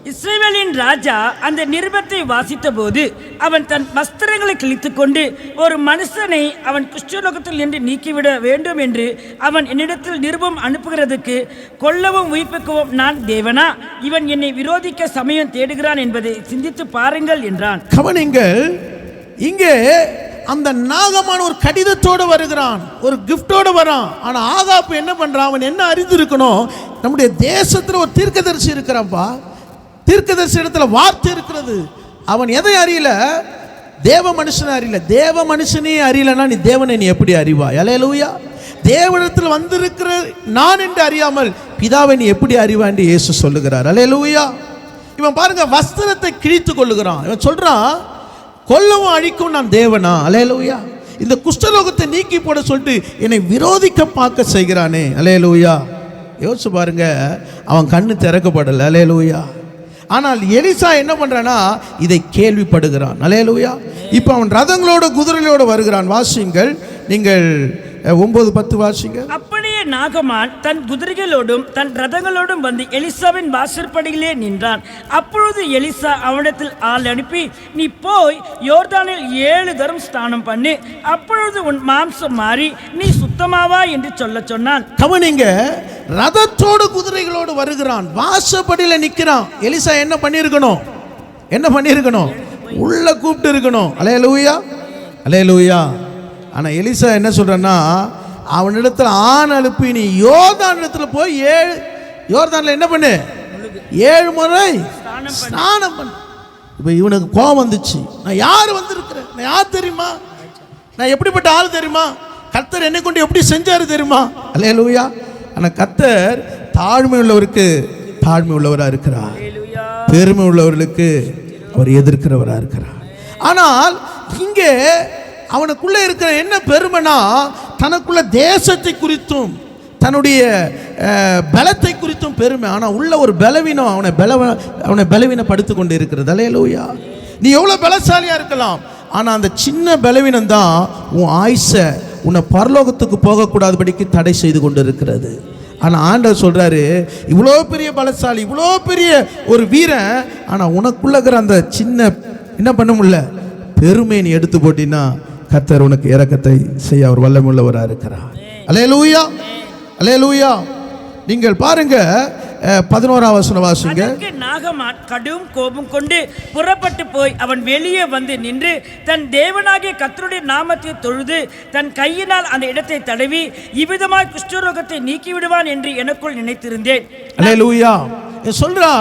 இஸ்ரவேலின் ராஜா அந்த நிருபத்தை வாசித்த போது அவன் தன் வஸ்திரங்களை கிழித்து கொண்டு, ஒரு மனுஷனை அவன் குஷ்டரோகத்தில் நின்று நீக்கிவிட வேண்டும் என்று அவன் என்னிடத்தில் நிருபம் அனுப்புகிறதுக்கு கொல்லவும் உயிர்ப்பிக்கவும் நான் தேவனா? இவன் என்னை விரோதிக்க சமயம் தேடுகிறான் என்பதை சிந்தித்து பாருங்கள் என்றான். கவனிங்கள், இங்கே அந்த நாகமான ஒரு கடிதத்தோடு வருகிறான், ஒரு கிஃப்டோடு வரான். ஆனா ஆகாப்பு என்ன பண்றான்? அவன் என்ன அறிந்திருக்கணும்? நம்முடைய தேசத்துல ஒரு தீர்க்கதரிசி இருக்கிறான்ப்பா. தீர்க்கதரிசி இடத்துல வார்த்தை இருக்கிறது. அவன் எதை அறியல? தேவ மனுஷனை அறியல. தேவ மனுஷனே அறியலன்னா நீ தேவனை நீ எப்படி அறிவாய்? அல்லேலூயா. தேவனிடத்தில் வந்திருக்கிற நான் என்று அறியாமல் பிதாவை நீ எப்படி அறிவாய் என்று இயேசு சொல்லுகிறார். அல்லேலூயா. இவன் பாருங்க, வஸ்திரத்தை கிழித்து கொள்ளுகிறான். இவன் சொல்றான், கொல்லவும் அழிக்கும் நான் தேவனா? அல்லேலூயா. இந்த குஷ்டரோகத்தை நீக்கி போட சொல்லிட்டு என்னை விரோதிக்க பார்க்க செய்கிறானே. அல்லேலூயா. யோசிச்சு பாருங்க, அவன் கண்ணு திறக்கப்படலை. அல்லேலூயா. ஆனால் எலிசா என்ன பண்றானா? இதை கேள்விப்படுகிறான். அல்லேலூயா. இப்போ அவன் ரதங்களோட குதிரைகளோடு வருகிறான். வாசிங்கள், நீங்கள் 9-10 வாசிங்க. அப்படியே நாகமான் தன் குதிரைகளோடும் தன் ரதங்களோடும் வந்து எலிசாவின் வாசற்படியிலே நின்றான். அப்பொழுது எலிசா அவனிடத்தில் ஆள் அனுப்பி, நீ போய் யோர்தானில் 7 தரம் ஸ்நானம் பண்ணி, அப்பொழுது உன் மாம்சம் மாறி நீ சுத்தமாவா என்று சொல்ல சொன்னான். கவனிங்க, ரதத்தோடு குதிரைகளோடு வருகிறான், வாசப்படியில் நிற்கிறான். எலிசா என்ன பண்ணியிருக்கணும்? என்ன பண்ணியிருக்கணும்? உள்ள கூப்பிட்டு இருக்கணும். அல்லேலூயா, அல்லேலூயா. ஆனால் எலிசா என்ன சொல்றன்னா, அவனிடத்தில் ஆண் அனுப்பி நீ யோர்தான் இடத்துல போய் யோர்தான்ல என்ன பண்ணு? 7 முறை ஸ்நானம் பண்ணு. இப்போ இவனுக்கு கோபம் வந்துச்சு. நான் யார் வந்திருக்கிறேன்? நான் யார் தெரியுமா? நான் எப்படிப்பட்ட ஆள் தெரியுமா? கர்த்தர் என்னை கொண்டு எப்படி செஞ்சாரு தெரியுமா? அல்லேலூயா. ஆனால் கர்த்தர் தாழ்மை உள்ளவருக்கு தாழ்மை உள்ளவராக இருக்கிறார், பெருமை உள்ளவர்களுக்கு அவர் எதிர்க்கிறவராக இருக்கிறார். ஆனால் இங்கே அவனுக்குள்ள இருக்கிற என்ன பெருமைனா, தனக்குள்ள தேசத்தை குறித்தும் தன்னுடைய பலத்தை குறித்தும் பெருமை. ஆனால் உள்ள ஒரு பலவீனம் அவனை பலவீனப்படுத்தி கொண்டு இருக்கிறது. அல்லேலூயா. நீ எவ்வளோ பலசாலியாக இருக்கலாம், ஆனால் அந்த சின்ன பலவீனம் தான் உன் ஆயுசை உன்னை பரலோகத்துக்கு போகக்கூடாதபடிக்கு தடை செய்து கொண்டு இருக்கிறது. ஆனால் ஆண்டவர் சொல்கிறாரு, இவ்வளோ பெரிய பலசாலி, இவ்வளோ பெரிய ஒரு வீரன், ஆனால் உனக்குள்ள இருக்கிற அந்த சின்ன என்ன பண்ண முடியல பெருமையை நீ எடுத்து போட்டினா கர்த்தர் உனக்கு இரக்கத்தை செய்ய அவர் வல்லமுள்ளவராக இருக்கிறார். அல்லேலூயா, அல்லேலூயா. நீங்கள் பாருங்க 11ஆம் வசனம் வாசிங்க. நாகமான் கடும் கோபம் கொண்டு புறப்பட்டு போய் அவன் வெளியே வந்து நின்று தன் தேவனாகிய கர்த்தருடைய நாமத்தை தொழுது தன் கையினால் அந்த இடத்தை தடவி இவ்விதமாய் குஷ்டரோகத்தை நீக்கி விடுவான் என்று எனக்குள் நினைத்திருந்தேன். அல்லேலூயா. சொல்றா,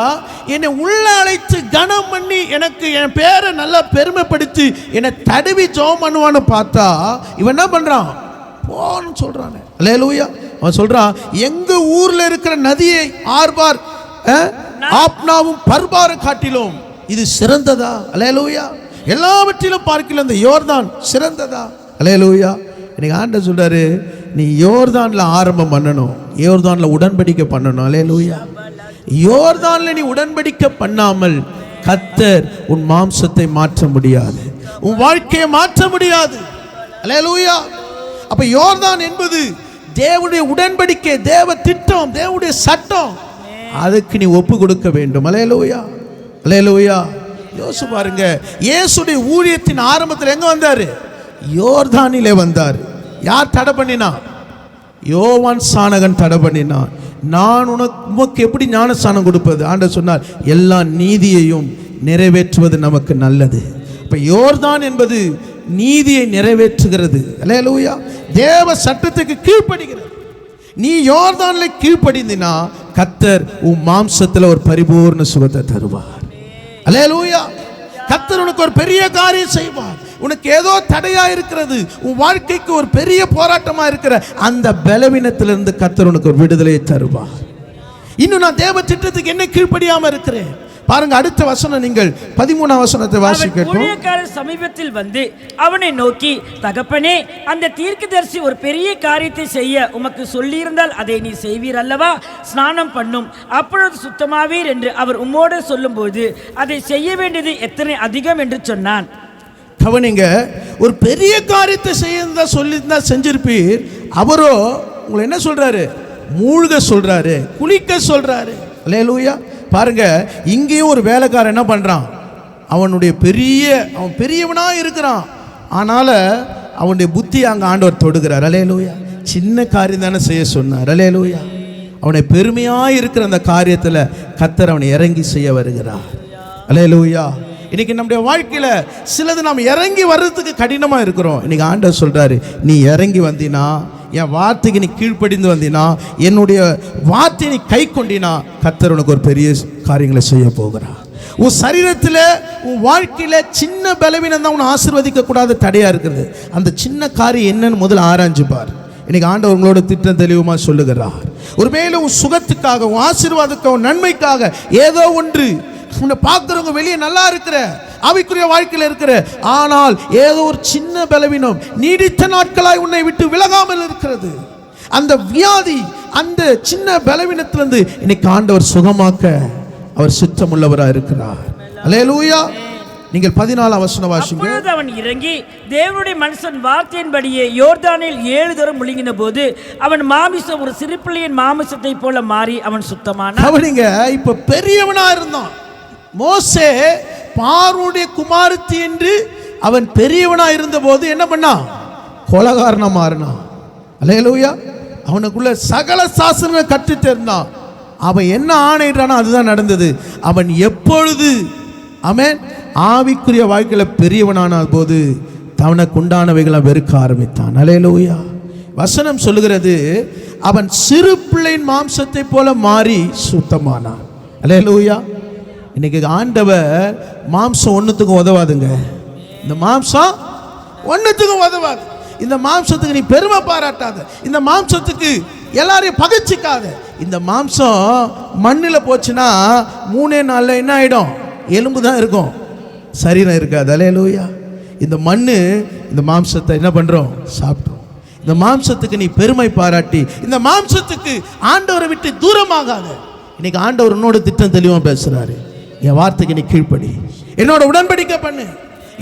என்னை உள்ள அழைத்து கனம் பண்ணி எனக்கு என் பேரை நல்லா பெருமைப்படுத்தி என்னை தடவி ஜெபம் பண்ணுவான்னு பார்த்தா இவன் என்ன பண்றான்? போன்னு சொல்றான். அல்லேலூயா. அவன் சொல்றான், எங்க ஊர்ல இருக்கிற நதியை ஆர்பார் ஆப்னாவும் பர்பார காட்டிலும் இது சிறந்ததா? அல்லேலூயா. எல்லாவற்றிலும் பார்க்கல இந்த யோர்தான் சிறந்ததா? அல்லேலூயா. இன்னைக்கு ஆண்டவர் சொல்றாரு, நீ யோர்தான்ல ஆரம்பம் பண்ணணும், யோர்தான்ல உடன்படிக்கை பண்ணணும். அல்லேலூயா. யோர்தான்ல நீ உடன்படிக்கை பண்ணாமல் கர்த்தர் உன் மாம்சத்தை மாற்ற முடியாது, உன் வாழ்க்கையை மாற்ற முடியாது. அல்லேலூயா. அப்ப யோர்தான் என்பது தேவனுடைய உடன்படிக்கை, தேவ திட்டம், தேவனுடைய சட்டம். அதுக்கு நீ ஒப்பு கொடுக்க வேண்டும். அல்லேலூயா, அல்லேலூயா. யோசிச்சு பாருங்க, இயேசுடைய ஊழியத்தின் ஆரம்பத்தில் எங்க வந்தாரு? யோர்தானிலே வந்தார். யார் தடை பண்ணினா? யோவான் ஸ்நானகன் தடை பண்ணினான். நான் உனக்கு எப்படி ஞானஸ்நானம் கொடுப்பது? ஆண்டவர் சொன்னார், எல்லா நீதியையும் நிறைவேற்றுவது நமக்கு நல்லது. இப்ப யோர்தான் என்பது நீதியை நிறைவேற்றுகிறது. அல்லேலூயா. தேவ சட்டத்துக்கு கீழ்ப்படுகிறது. நீ யோர்தான்ல கீழ்ப்படிந்தினா கர்த்தர் உன் மாம்சத்துல ஒரு பரிபூர்ண சுகத்தை தருவார். அல்லேலூயா. கர்த்தர் உனக்கு ஒரு பெரிய காரியம் செய்வார். உனக்கு ஏதோ தடையா இருக்கிறது, உன் வாழ்க்கைக்கு ஒரு பெரிய போராட்டமா இருக்கிற அந்த பலவீனத்திலிருந்து கர்த்தர் உனக்கு ஒரு விடுதலையை தருவார். இன்னும் நான் தேவ திட்டத்துக்கு என்ன கீழ்ப்படியாம இருக்கிறேன் பாருங்க. அடுத்த வசனம் நீங்கள் 13ஆம் வசனத்தை வாசிக்கட்டும். ஊழியக்காரர் சமீபத்தில் வந்து அவனை நோக்கி, தகப்பனே, அந்த தீர்க்கதரிசி ஒரு பெரிய காரியத்தை செய்ய உமக்கு சொல்லியிருந்தால் அதை நீ செய்வீர் அல்லவா? ஸ்நானம் பண்ணும், அப்பொழுது சுத்தமாவீர் என்று அவர் உம்மோடு சொல்லும்போது அதை செய்ய வேண்டியது எத்தனை அதிகம் என்று சொன்னான். கவனிங்க, ஒரு பெரிய காரியத்தை செய்ய சொல்லியிருந்தா செஞ்சிருப்பீர். அவரோ உங்களை என்ன சொல்றாரு? மூழ்க சொல்றாரு, குளிக்க சொல்றாரு. அல்லேலூயா. பாருங்க, இங்கேயும் ஒரு வேலைக்காரன் என்ன பண்றான், அவன் பெரியவனா இருக்கிறான், ஆனால அவனுடைய புத்தி அங்க ஆண்டவர் தொடுகிறார். அல்லேலூயா. சின்ன காரியம் தானே செய்ய சொன்னார். அல்லேலூயா. அவனை பெருமையா இருக்கிற அந்த காரியத்துல கர்த்தர் அவனை இறங்கி செய்ய வருகிறார். அல்லேலூயா. இன்னைக்கு நம்முடைய வாழ்க்கையில சிலது நாம் இறங்கி வர்றதுக்கு கடினமா இருக்கிறோம். இன்னைக்கு ஆண்டவர் சொல்றாரு, நீ இறங்கி வந்தினா, என் வார்த்தைக்கு நீ கீழ்ப்படிந்து வந்தினா, என்னுடைய வார்த்தையை நீ கை கொண்டினா, கர்த்தர் உனக்கு ஒரு பெரிய காரியங்களை செய்ய போகிறார். உன் சரீரத்தில் உன் வாழ்க்கையில சின்ன பலவீனம் தான் உன்னை ஆசீர்வதிக்க கூடாத தடையா இருக்குது. அந்த சின்ன காரியம் என்னன்னு முதல்ல ஆராய்ஞ்சு பார். இன்னைக்கு ஆண்டவர் உங்களோட திட்டம் தெளிவுமா சொல்லுகிறார். ஒருவேளை உன் சுகத்துக்காக, உன் ஆசீர்வாதத்துக்காக, உன் நன்மைக்காக ஏதோ ஒன்று உன்னை பார்க்குறவங்க வெளியே நல்லா இருக்கிற ஆவிக்குரிய வாழ்க்கையில் இருக்கிற, ஆனால் ஏதோ ஒரு சின்ன பலவீனம் நீடித்த நாட்களாய் உன்னை விட்டு விலகாமல் இருக்கிறது. அந்த வியாதி, அந்த சின்ன பலவீனத்திலிருந்து இன்னைக்கு ஆண்டவர் சுகமாக்க அவர் சித்தமுள்ளவராக இருக்கிறார். அல்லேலூயா. நீங்கள் 14 வசனம் வாசிங்க. அப்பொழுது அவன் இறங்கி தேவனுடைய மனுஷன் வார்த்தையின்படியே யோர்தானில் 7 தரம் முழுங்கின போது அவன் மாமிசம் ஒரு சிறு பிள்ளையின் மாமிசத்தை போல மாறி அவன் சுத்தமானான். அவனுங்க இப்ப பெரியவனா இருந்தான். மோசே பார்வோனுடைய குமாரத்தி என்று அவன் பெரியவனா இருந்த போது என்ன பண்ணான், கொலகாரனா மாறினான். அல்லேலூயா. அவனுக்குள்ள சகல சாசனங்களை கற்று தெரிந்தான். அவன் என்ன ஆணையிட்டானோ அதுதான் நடந்தது. அவன் எப்பொழுது ஆமென் ஆவிக்குரிய வாழ்க்கையில பெரியவனான போது தவனுக்கு உண்டானவைகளை வெறுக்க ஆரம்பித்தான். அல்லேலூயா. வசனம் சொல்லுகிறது, அவன் சிறு பிள்ளையின் மாம்சத்தை போல மாறி சுத்தமானான். அல்லேலூயா. இன்னைக்கு ஆண்டவர் மாம்சம் ஒன்றுத்துக்கும் உதவாதுங்க. இந்த மாம்சம் ஒன்றுத்துக்கும் உதவாது. இந்த மாம்சத்துக்கு நீ பெருமை பாராட்டாத, இந்த மாம்சத்துக்கு எல்லாரையும் பகைச்சிக்காத. இந்த மாம்சம் மண்ணில் போச்சுன்னா 3 நாள்ல என்ன ஆயிடும், எலும்பு தான் இருக்கும், சரீரம் இருக்காது. அல்லேலூயா. இந்த மண்ணு இந்த மாம்சத்தை என்ன பண்றோம், சாப்பிட்டோம். இந்த மாம்சத்துக்கு நீ பெருமை பாராட்டி இந்த மாம்சத்துக்கு ஆண்டவரை விட்டு தூரமாகாத. இன்னைக்கு ஆண்டவர் உன்னோட திட்டம் தெளிவாக பேசுறாரு. என் வார்த்தைக்கு நீ கீழ்ப்படி, என்னோட உடன்படிக்கை பண்ணு.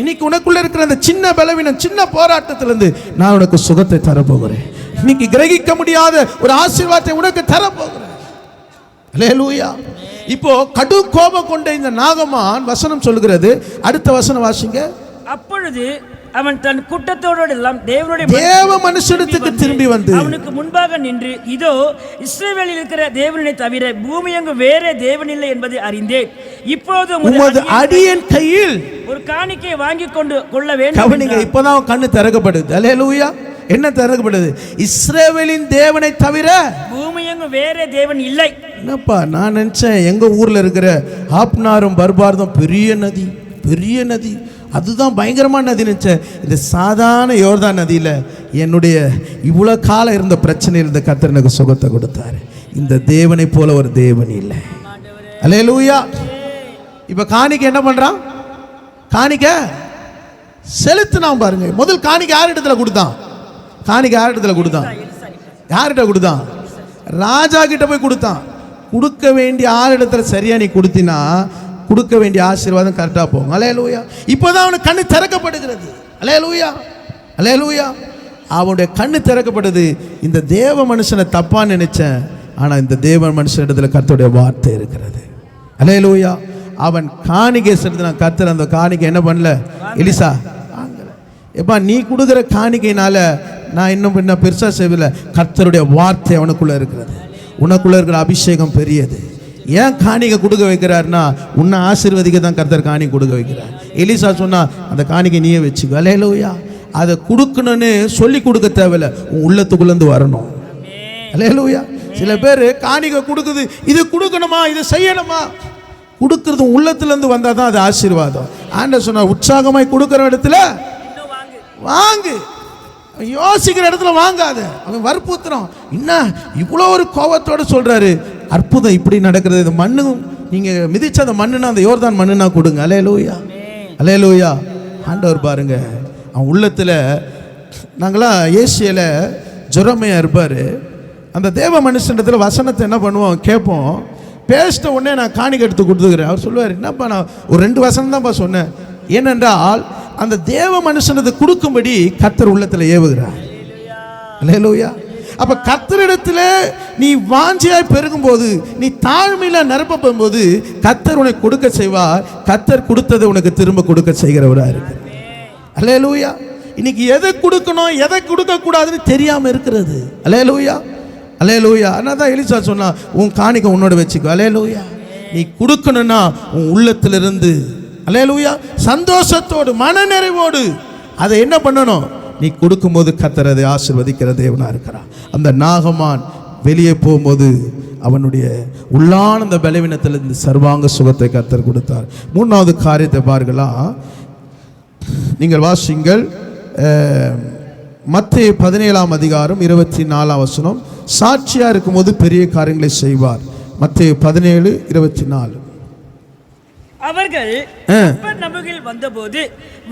இன்னைக்கு உனக்குள்ள இருக்கிற அந்த சின்ன பலவீனம், சின்ன போராட்டத்திலிருந்து நான் உனக்கு சுகத்தை தரப்போகிறேன். இன்னைக்கு கிரகிக்க முடியாத ஒரு ஆசீர்வாதத்தை உனக்கு தரப்போகிறேன். அல்லேலூயா. இப்போ கடு கோபம் கொண்ட இந்த நாகமான் வசனம் சொல்லுகிறது, அடுத்த வசனம் வாசிங்க. அப்பொழுது அவன் தன் கூட்டத்தோடு எல்லாம் தேவ மனுஷனுக்கு திரும்பி வந்து அவனுக்கு முன்பாக நின்று, இதோ இஸ்ரவேலில் இருக்கிற தேவனை தவிர பூமியெங்கு வேறே தேவன் இல்லை என்பதை அறிந்தேன். இப்போது உமது அடியேன் கையில் ஒரு காணிக்கை வாங்கி கொள்ள வேண்டும். கவனிங்க, இப்பதான் கண்ணு திறக்கப்படுது. அல்லேலூயா. என்ன திறக்கப்படுது, இஸ்ரவேலின் தேவனை தவிர பூமியெங்கு வேறே தேவன் இல்லை. என்னப்பா நான் நினைச்சேன், எங்க ஊர்ல இருக்கிற ஆப்னாரும் பர்பார்தும் பெரிய நதி, பெரிய நதி, அதுதான் பயங்கரமான நதி நினைச்சேன். இந்த சாதாரண யோர்தான் நதியில என்னுடைய இவ்வளவு காலம் இருந்த பிரச்சனை இருந்த கர்த்தர் எனக்கு சுகத்தை கொடுத்தாரு. இந்த தேவனை போல ஒரு தேவன் இல்லை. அல்லேலூயா. இப்ப காணிக்கை என்ன பண்றான், காணிக்கை செலுத்தினான். பாருங்க, முதல் காணிக்கை யார் இடத்துல கொடுத்தான், காணிக்கை யார் இடத்துல கொடுத்தான், யார்கிட்ட கொடுத்தான், ராஜா கிட்ட போய் கொடுத்தான். கொடுக்க வேண்டிய ஆளிடத்துல சரியா நீ கொடுத்தினா கொடுக்க வேண்டிய ஆசீர்வாதம் கரெக்டா போகும். அல்லேலூயா. இப்போதான் அவனுக்கு கண்ணு திறக்கப்படுகிறது. அல்லேலூயா. அல்லேலூயா. அவனுடைய கண்ணு திறக்கப்படுது. இந்த தேவ மனுஷனை தப்பா நினைச்சேன், ஆனா இந்த தேவ மனுஷனிடத்துல கர்த்தருடைய வார்த்தை இருக்கிறது. அல்லேலூயா. அவன் காணிக்கை செலுத்தினான். கர்த்தர் அந்த காணிக்கை என்ன பண்ணல, எலிசா வாங்கல. எப்பா நீ கொடுக்குற காணிக்கையினால நான் இன்னும் என்ன பெருசா செய்யல. கர்த்தருடைய வார்த்தை அவனுக்குள்ள இருக்கிறது. உனக்குள்ள இருக்கிற அபிஷேகம் பெரியது. ஏன் காணிக்கை கொடுக்க வைக்கிறாருன்னா உன்னை ஆசீர்வதிக்க தான் கர்த்தர் காணிக்கை கொடுக்க வைக்கிறார். எலிசா சொன்னா அந்த காணிக்கை நீயே வச்சுக்கோ. அல்லேலூயா. அதை கொடுக்கணும்னு சொல்லி கொடுக்க தேவையில்லை, உன் உள்ளத்துக்குள்ளேருந்து வரணும். அல்லேலூயா. சில பேர் காணிக்கை கொடுக்குது, இது கொடுக்கணுமா, இது செய்யணுமா, கொடுக்கறது உள்ளத்துலேருந்து வந்தால் தான் அது ஆசீர்வாதம். ஆண்டவர் சொன்னார், உற்சாகமாய் கொடுக்குற இடத்துல வாங்கு, யோசிக்கிற இடத்துல வாங்காத. அவன் வற்புறுத்துறான். என்ன இவ்வளோ ஒரு கோபத்தோடு சொல்றாரு, அற்புதம் இப்படி நடக்கிறது. இந்த மண்ணு நீங்க மிதிச்ச அந்த மண்ணுனா அந்த யோர்தான் மண்ணுனா கொடுங்க. அல்லேலூயா. அல்லேலூயா. ஆண்டவர் பாருங்க, அவன் உள்ளத்துல நாங்களாம் ஏசியில ஜொரமையா இருப்பாரு. அந்த தேவ மனுஷன்றதுல வசனத்தை என்ன பண்ணுவோம், கேட்போம். பேசிட்ட உடனே நான் காணிக்கை எடுத்து கொடுத்துக்கிறேன். அவர் சொல்லுவார், என்னப்பா நான் ஒரு 2 வசனம் தான்ப்பா சொன்னேன். ஏனென்றால் அந்த தேவ மனுஷனது கொடுக்கும்படி கர்த்தர் உள்ளத்துல ஏவுகிறார். அல்லேலூயா. அப்ப கர்த்தரிடத்துல நீ வாஞ்சியாய் பெருகும்போது, நீ தாழ்மையில நிரப்பப்படும் போது கர்த்தர் உனக்கு கொடுக்க செய்வார். கர்த்தர் கொடுத்ததை உனக்கு திரும்ப கொடுக்க செய்கிறவரா இருக்கு. அல்லேலூயா. இன்னைக்கு எதை கொடுக்கணும் எதை கொடுக்க கூடாதுன்னு தெரியாம இருக்கிறது. அல்லேலூயா, அல்லேலூயா. அதனால தான் எலிசா சொன்னா, உன் காணிக்கை உன்னோட வச்சுக்கோ. அல்லேலூயா. நீ கொடுக்கணும்னா உன் உள்ளத்திலிருந்து, அல்லேலூயா, சந்தோஷத்தோடு மன நிறைவோடு அதை என்ன பண்ணணும்? நீ கொடுக்கும்போது கர்த்தர் அதை ஆசீர்வதிக்கிற தேவனா இருக்கிறான். அந்த நாகமான் வெளியே போகும்போது அவனுடைய உள்ளான அந்த பலவீனத்திலிருந்து சர்வாங்க சுகத்தை கர்த்தர் கொடுத்தார். மூணாவது காரியத்தை பாருங்களா, நீங்கள் வாசிங்கள். மத்தேயு 17:24 சாட்சியா இருக்கும்போது பெரிய காரியங்களை செய்வார். மத்தேயு 17:24. அவர்கள் கப்பர்நகூமில் வந்தபோது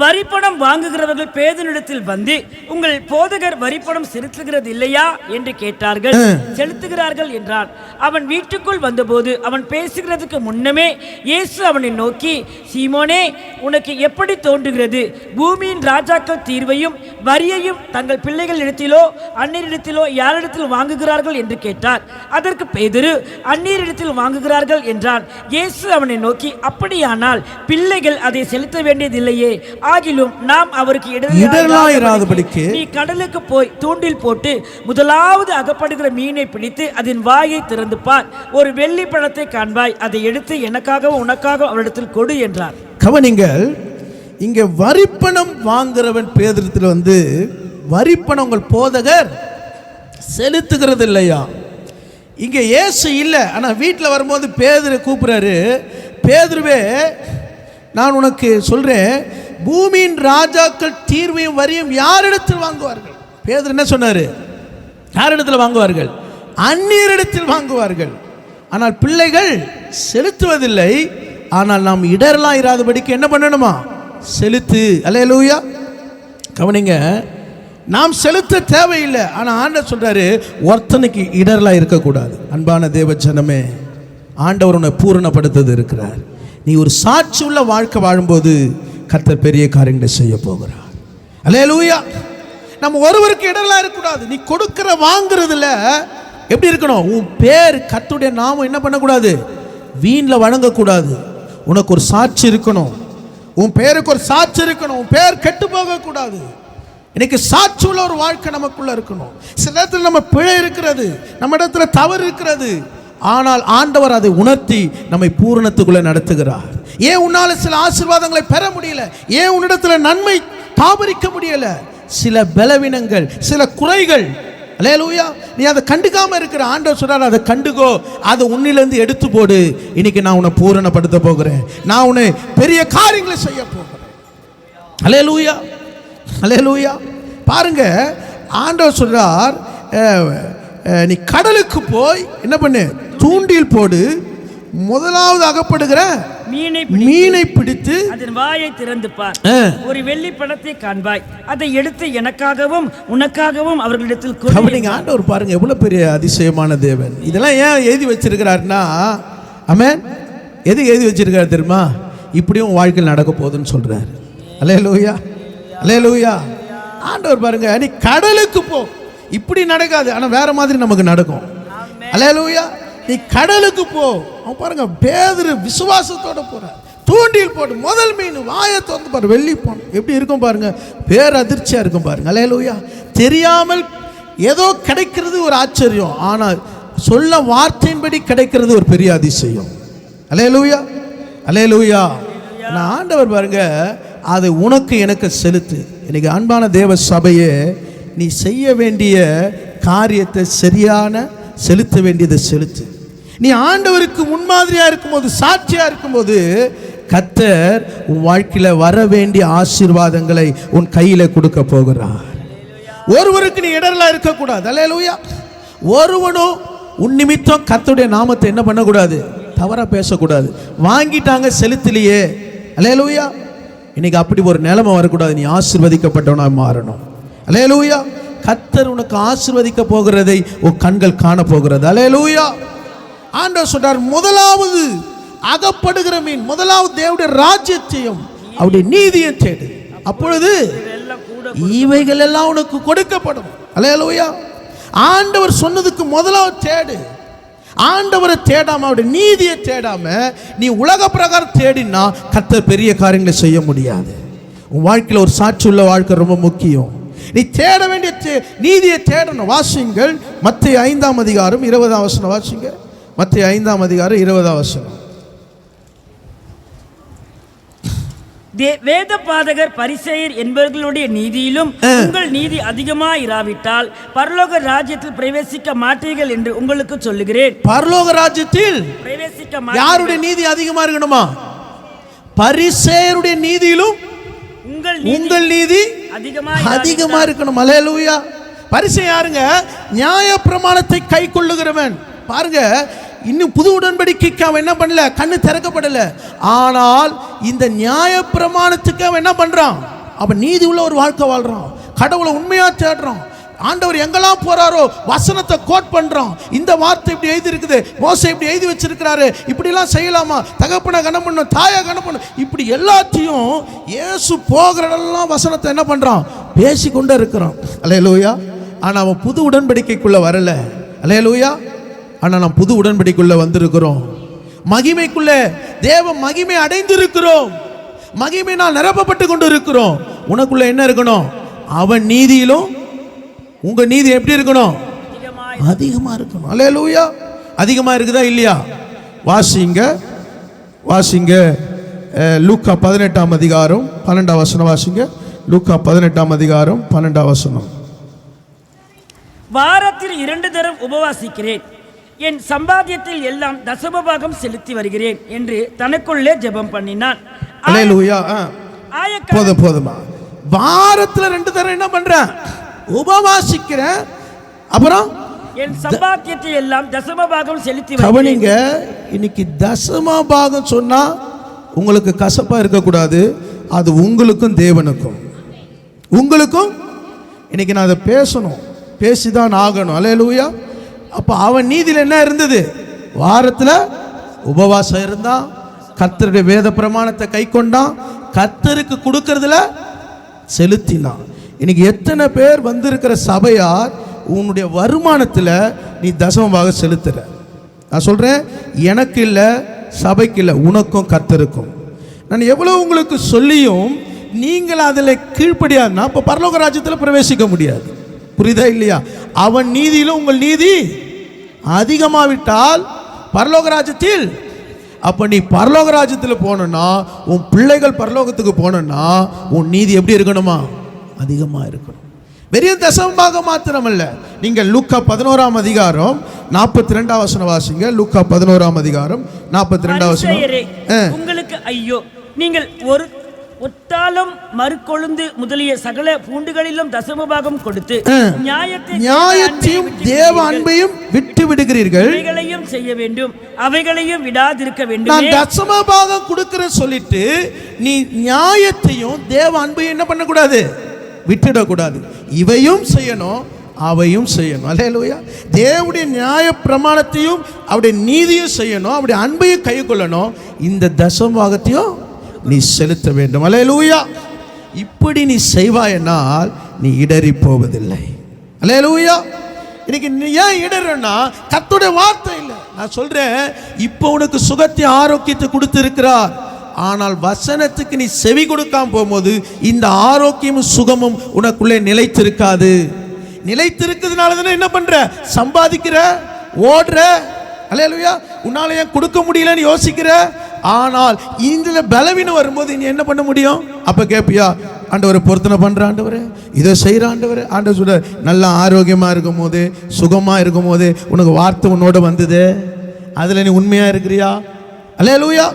வரிப்பணம் வாங்குகிறவர்கள் பேதுருவினிடத்தில் வந்து, உங்கள் போதகர் வரிப்பணம் செலுத்துகிறது இல்லையா என்று கேட்டார்கள். செலுத்துகிறார்கள் என்றான். அவன் வீட்டுக்குள் வந்தபோது அவன் பேசுகிறதுக்கு முன்னமே இயேசு அவனை நோக்கி, சீமோனே, உனக்கு எப்படி தோன்றுகிறது? பூமியின் ராஜாக்கள் தீர்வையும் வரியையும் தங்கள் பிள்ளைகள் இடத்திலோ அந்நியரிடத்திலோ யாரிடத்தில் வாங்குகிறார்கள் என்று கேட்டார். அதற்கு பேதுரு, அந்நியரிடத்தில் வாங்குகிறார்கள் என்றான். இயேசு அவனை நோக்கி, அப்படியானால் பிள்ளைகள் அதை செலுத்த வேண்டியதில்லையே, ஆகிலும் நாம் அவருக்கு இடராயிராதபடிக்கு நீ கடலுக்கு போய் தூண்டில் போட்டு முதலாவது அகப்படுகிற மீனை பிடித்து அதன் வாயை திறந்து பார். ஒரு வெள்ளி பழத்தை காண்பாய், அதை எடுத்து எனக்காகவும் உனக்காகவும் அவரிடத்தில் கொடு என்றார். கவனிங்கள், இங்க வரிப்பணம் வாங்குறவன் பேதுருவில் வந்து, வரிப்பணம் உங்கள் போதகர் செலுத்துகிறது இல்லையா? இங்க இயேசு இல்லை, ஆனா வீட்டில் வரும்போது பேதுரு கூப்பிடுறாரு. பேதுருவே, நான் உனக்கு சொல்றேன், பூமியின் ராஜாக்கள் தீர்வையும் வரியும் யாரிடத்தில் வாங்குவார்கள்? பேதுரு என்ன சொன்னாரு? யாரிடத்தில் வாங்குவார்கள்? அந்நியரிடத்தில் வாங்குவார்கள். ஆனால் பிள்ளைகள் செலுத்துவதில்லை. ஆனால் நாம் இடரெல்லாம் இராதபடிக்கு என்ன பண்ணணுமா? செலுத்து. அல்லேலூயா. கவனிங்க, நாம் செலுத்த தேவையில்லை. ஆனால் ஆண்டவர் சொல்றாரு, ஒருத்தனுக்கு இடரெல்லாம் இருக்கக்கூடாது. அன்பான தேவ ஜனமே, ஆண்டவர் உன்னை பூரணப்படுத்தது இருக்கிறார். நீ ஒரு சாட்சி உள்ள வாழ்க்கை வாழும்போது கர்த்தர் பெரிய காரியங்களை செய்ய போகிறார். அல்லேலூயா. நம்ம ஒருவருக்கு இடரெல்லாம் இருக்கக்கூடாது. நீ கொடுக்கிற வாங்குறதுல எப்படி இருக்கணும்? உன் பேர், கர்த்தருடைய நாமம் என்ன பண்ணக்கூடாது? வீண்ல வழங்கக்கூடாது. உனக்கு ஒரு சாட்சி இருக்கணும். உன் பேருக்கு ஒரு சாட்சி இருக்கணும். உன் பேர் கெட்டு போகக்கூடாது. இன்னைக்கு சாட்சி உள்ள ஒரு வாழ்க்கை நமக்குள்ள இருக்கணும். சில இடத்துல நம்ம பிழை இருக்கிறது, நம்ம இடத்துல தவறு இருக்கிறது. ஆனால் ஆண்டவர் அதை உணர்த்தி நம்மை பூரணத்துக்குள்ள நடத்துகிறார். ஏன் உன்னால சில ஆசீர்வாதங்களை பெற முடியல? ஏன் உன்னிடத்துல நன்மை தாபரிக்க முடியல? சில பலவீனங்கள், சில குறைகள். அல்லேலூயா. நீ அதை கண்டுக்காம இருக்கிற. ஆண்டவர் சொல்றார், அதை கண்டுகோ, அதை உன்னிலிருந்து எடுத்து போடு. இன்னைக்கு நான் உன்னை பூரணப்படுத்த போகிறேன். நான் உன்னை பெரிய காரியங்களை செய்ய போகிறேன். அல்லேலூயா, அல்லேலூயா. பாருங்க, ஆண்டவர் சொல்றார், நீ கடலுக்கு போய் என்ன பண்ணு? தூண்டில் போடு, முதலாவது அகப்படுகிற மீனை பிடித்து அதன் வாயை திறந்து பார். ஒரு வெள்ளி பழத்தை காண்பாய், அதை எடுத்து எனக்காகவும் உனக்காகவும் அவர்களிடத்தில் கொடு. ஆண்டவர் பாருங்க எவ்வளவு பெரிய அதிசயமான தேவன். இதெல்லாம் ஏன் எழுதி வச்சிருக்கிறாருன்னா, ஆமென், எது எழுதி வச்சிருக்காரு தெரியுமா? இப்படியும் வாழ்க்கையில் நடக்க போகுதுன்னு சொல்றாரு. அல்லேலூயா, அல்லேலூயா. ஆண்டவர் பாருங்க, நீ கடலுக்கு போ. இப்படி நடக்காது, ஆனா வேற மாதிரி நமக்கு நடக்கும். அல்லேலூயா. நீ கடலுக்கு போ. அவன் பாருங்க, பேதுரு விசுவாசத்தோட போற. தூண்டில் போட்டு முதல் மீன் வாயை திறந்து பாரு, வெள்ளி போன எப்படி இருக்கும் பாருங்க. பேர் அதிர்ச்சியா இருக்கும் பாருங்க. அல்லேலூயா. தெரியாமல் ஏதோ கிடைக்கிறது ஒரு ஆச்சரியம், ஆனால் சொல்ல வார்த்தையின்படி கிடைக்கிறது ஒரு பெரிய அதிசயம். அல்லேலூயா, அல்லேலூயா. ஆண்டவர் பாருங்க, அதை உனக்கு எனக்கு செலுத்து. இன்னைக்கு அன்பான தேவ சபையே, நீ செய்ய வேண்டிய காரியத்தை சரியான செலுத்த வேண்டியதை செலுத்து. நீ ஆண்டவருக்கு முன்மாதிரியா இருக்கும்போது, சாட்சியா இருக்கும்போது, கர்த்தர் உன் வாழ்க்கையில வர வேண்டிய ஆசீர்வாதங்களை உன் கையில கொடுக்க போகிறார். ஒருவருக்கு நீ இடரெல்லாம் இருக்கக்கூடாது. அல்லேலூயா. ஒருவனும் உன் நிமித்தம் கர்த்தருடைய நாமத்தை என்ன பண்ணக்கூடாது? தவறா பேசக்கூடாது. வாங்கிட்டாங்க, செலுத்தலையே. அல்லேலூயா. இன்னைக்கு அப்படி ஒரு நிலைமை வரக்கூடாது. நீ ஆசீர்வதிக்கப்பட்டவனா மாறணும். அல்லேலூயா. கர்த்தர் உனக்கு ஆசீர்வதிக்க போகிறதை உன் கண்கள் காண போகிறது. அல்லேலூயா. ஆண்டவர் சொல்றார், முதலாவது அகப்படுகிற மீன், முதலாவது தேவனுடைய ராஜ்யத்தையும் அவருடைய நீதியை தேடு, அப்பொழுது இவைகள் எல்லாம் உனக்கு கொடுக்கப்படும். அல்லேலூயா. ஆண்டவர் சொன்னதுக்கு முதலாவது தேடு. ஆண்டவரை தேடாம அவருடைய நீதியை தேடாம நீ உலக பிரகாரம் தேடினா கர்த்தர் பெரிய காரியங்களை செய்ய முடியாது. உன் வாழ்க்கையில் ஒரு சாட்சி உள்ள வாழ்க்கை ரொம்ப முக்கியம். நீ தேட வேண்டிய நீதியை தேடணும். வாசிங்கள் மத்தேயு 5ஆம் அதிகாரம் 20ஆம் வசனம். வாசிங்க மத்தேயு 5ஆம் அதிகாரம் 20ஆம் வசனம். வேத பாதகர் பரிசேயர் என்பவர்களுடைய நீதியிலும் உங்கள் நீதி அதிகமாக இராவிட்டால் பரலோக ராஜ்யத்தில் பிரவேசிக்க மாட்டீர்கள் என்று உங்களுக்கு சொல்லுகிறேன். பரலோக ராஜ்யத்தில் பிரவேசிக்க யாருடைய நீதி அதிகமா இருக்கணுமா? பரிசேயருடைய நீதியிலும் உங்கள் நீதி அதிகமா இருக்கணும். அல்லேலூயா. பரிசேயன் யாருங்க? நியாய பிரமாணத்தை கை கொள்ளுகிறவன். பாருங்க, இன்னும் புது உடன்படிக்கைக்கு அவன் என்ன பண்ணல, கண்ணு திறக்கப்படல. ஆனால் இந்த நியாய பிரமாணத்துக்கு அவன் என்ன பண்றான்? அவன் நீதி உள்ள ஒரு வாழ்க்கை வாழ்றான், கடவுளை உண்மையா தேடுறான். ஆண்டவர் எங்கெல்லாம் போறாரோ வசனத்தை கோட் பண்றான். இந்த வார்த்தை இப்படி எழுதி இருக்குது, மோசே இப்படி எழுதி வச்சிருக்கிறாரு, இப்படிலாம் செய்யலாமா, தகப்பனை கனம் பண்ணணும், தாயை கனம் பண்ணணும், இப்படி எல்லாத்தையும் இயேசு போகிறதெல்லாம் வசனத்தை என்ன பண்றான், பேசிக்கொண்டே இருக்கிறான். அல்லேலூயா. ஆனா அவன் புது உடன்படிக்கைக்குள்ள வரல. அல்லேலூயா. ஆனால் நாம் புது உடன்படிக்குள்ள வந்திருக்கிறோம். மகிமைக்குள்ள தேவ மகிமை அடைந்திருக்கிறோம். மகிமை நான் நிரப்பப்பட்டு கொண்டு இருக்கிறோம். உனக்குள்ள என்ன இருக்கணும்? அவன் நீதியிலும் உங்க நீதி எப்படி இருக்கணும்? அதிகமா இருக்கணும். அல்லேலூயா. அதிகமா இருக்குதா இல்லையா? வாசிங்க வாசிங்க லூக்கா 18ஆம் அதிகாரம் 12ஆம் வசனம். வாசிங்க லூக்கா 18ஆம் அதிகாரம் 12ஆம் வசனம். வாரத்தில் 2 தரம் உபவாசிக்கிறேன், என் சம்பாத்தியத்தில் எல்லாம் தசமபாகம் செலுத்தி வருகிறேன் என்று தனக்குள்ளே ஜெபம் பண்ணினான். அல்லேலூயா. போதுமா? வாரத்துல 2 தரம் என்ன பண்றேன்? உபவாசிக்கிறேன். அப்புறம் என் சம்பாத்தியத்தில் எல்லாம் தசமபாகம் செலுத்தி கவனிங்க. இன்னைக்கு தசமபாகம் சொன்னா உங்களுக்கு கசப்பா இருக்கக்கூடாது. அது உங்களுக்கும் தேவனுக்கும், உங்களுக்கும். இன்னைக்கு நான் அதை பேசணும், பேசிதான் ஆகணும். அல்லேலூயா. அப்ப அவன் நீதியில் என்ன இருந்தது? வாரத்துல உபவாசம் இருந்தான், கர்த்தருடைய வேத பிரமாணத்தை கை கொண்டான், கர்த்தருக்கு கொடுக்கறதுல செலுத்தினான். இன்னைக்கு எத்தனை பேர் வந்திருக்கிற சபையார் உன்னுடைய வருமானத்தில் நீ தசமமாக செலுத்துற? நான் சொல்றேன், எனக்கு இல்லை, சபைக்கு இல்லை, உனக்கும் கர்த்தருக்கும். நான் எவ்வளவு உங்களுக்கு சொல்லியும் நீங்கள் அதில் கீழ்ப்படியாதுன்னா இப்போ பரலோக ராஜ்யத்தில் பிரவேசிக்க முடியாது. புரியுதா இல்லையா? அவன் நீதியிலும் உங்கள் நீதி அதிகமாவிட்டால் பரலோக ராஜ்யத்தில், அப்போ நீ பரலோக ராஜ்யத்தில் போனோன்னா, உன் பிள்ளைகள் பரலோகத்துக்கு போனோன்னா உன் நீதி எப்படி இருக்கணுமா? அதிகமாக இருக்கணும். வெறும் தசமபாகம் மாத்திரமல்ல. நீங்கள் லூக்கா 11ஆம் அதிகாரம் 42ஆம் வசனம் வாசிங்க. லூக்கா 11ஆம் அதிகாரம் 42ஆம் வசனம். உங்களுக்கு ஐயோ, நீங்கள் ஒட்டாலும் மறுக்கொழுந்து முதலிய சகல பூண்டுகளிலும் தசமபாகம் கொடுத்து நியாயத்தையும் தேவ அன்பையும் விட்டு விடுகிறீர்கள். அவைகளையும் செய்ய வேண்டும், அவைகளையும் விடாதிருக்க வேண்டும். நான் தசமபாகம் கொடுக்கிறேன்னு சொல்லிட்டு நீ நியாயத்தையும் தேவ அன்பையும் என்ன பண்ணக்கூடாது? விட்டுடக்கூடாது. இவையும் செய்யணும், அவையும் செய்யணும். அல்லேலூயா. தேவனுடைய நியாய பிரமாணத்தையும் அவருடைய நீதியும் செய்யணும், அவருடைய அன்பையும் கை கொள்ளணும், இந்த தசமபாகத்தையும் நீ செலுத்த வேண்டும். அல்லேலூயா. இப்படி நீ செய்வாயனால் நீ இடறி போவதில்லை. அல்லேலூயா. இன்னைக்கு நீ ஏன் இடறனா? கர்த்தருடைய வார்த்தை இல்லை. நான் சொல்றேன், இப்போ உனக்கு சுகத்தை ஆரோக்கியத்தை கொடுத்திருக்கிறார். ஆனால் வசனத்துக்கு நீ செவி கொடுக்காம போகும்போது இந்த ஆரோக்கியமும் சுகமும் உனக்குள்ளே நிலைத்திருக்காது. நிலைத்திருக்கிறதுனால தானே என்ன பண்ற? சம்பாதிக்கிற, ஓடுற. அல்லேலூயா. உன்னால ஏன் கொடுக்க முடியலன்னு யோசிக்கிற. ஆனால் இந்த பலவீனம் வரும்போது நீ என்ன பண்ண முடியும்? அப்ப கேப்பியா, ஆண்டவரை பொருத்தனை பண்ற ஆண்டவரே, இதை செய்யற ஆண்டவரே. ஆண்டவர் சொல்ற, நல்லா ஆரோக்கியமா இருக்கும் போது, சுகமா இருக்கும் போது உனக்கு வார்த்தை உன்னோட வந்தது, அதுல நீ உண்மையா இருக்கிறியா? அல்லேலூயா.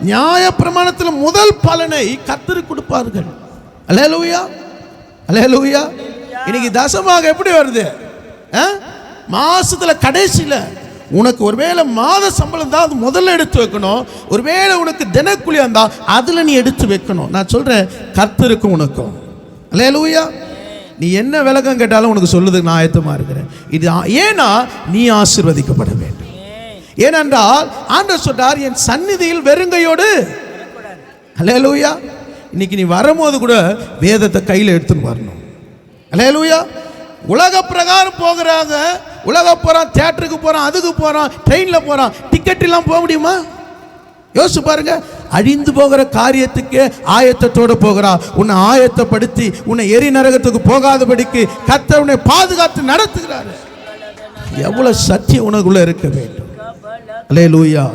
நியாய பிரமாணத்தில் முதல் பலனை கர்த்தருக்கு கொடுப்பார்கள். அல்லேலூயா. அல்லேலூயா. இன்னைக்கு தசமாக எப்படி வருது? மாசத்துல கடைசியில உனக்கு ஒருவேளை மாத சம்பளம் தான், அது முதல்ல எடுத்து வைக்கணும். ஒருவேளை உனக்கு தினக்கூலியா இருந்தா அதுல நீ எடுத்து வைக்கணும். நான் சொல்றேன், கர்த்தருக்கும் உனக்கும். அல்லேலூயா. நீ என்ன விளக்கம் கேட்டாலும் உனக்கு சொல்லுறதுக்கு நான் ஆயத்தமா இருக்கிறேன். இது ஏன்னா நீ ஆசீர்வதிக்கப்பட வேண்டும். ஏனென்றால் ஆண்டவர் சொல்றார், என் சந்நிதியில் வெறுங்கையோடு. அல்லேலூயா. இன்னைக்கு நீ வரும்போது கூட வேதத்தை கையில் எடுத்துன்னு வரணும். அல்லேலூயா. உலக பிரகாரம் போகிறாங்க. உலக போறான், தியேட்டருக்கு போறான், அதுக்கு போறான், ட்ரெயின்ல போறான், டிக்கெட் எல்லாம் போக முடியுமா? யோசிச்சு பாருங்க. அழிந்து போகிற காரியத்துக்கு ஆயத்தத்தோடு போகிறா. உன்னை ஆயத்தப்படுத்தி உன்னை எரி நரகத்துக்கு போகாதபடிக்கு கர்த்தர் உன்னை பாதுகாத்து நடத்துகிறார். எவ்வளவு சத்தியம் உனக்குள்ள இருக்க வேண்டும். அல்லேலூயா.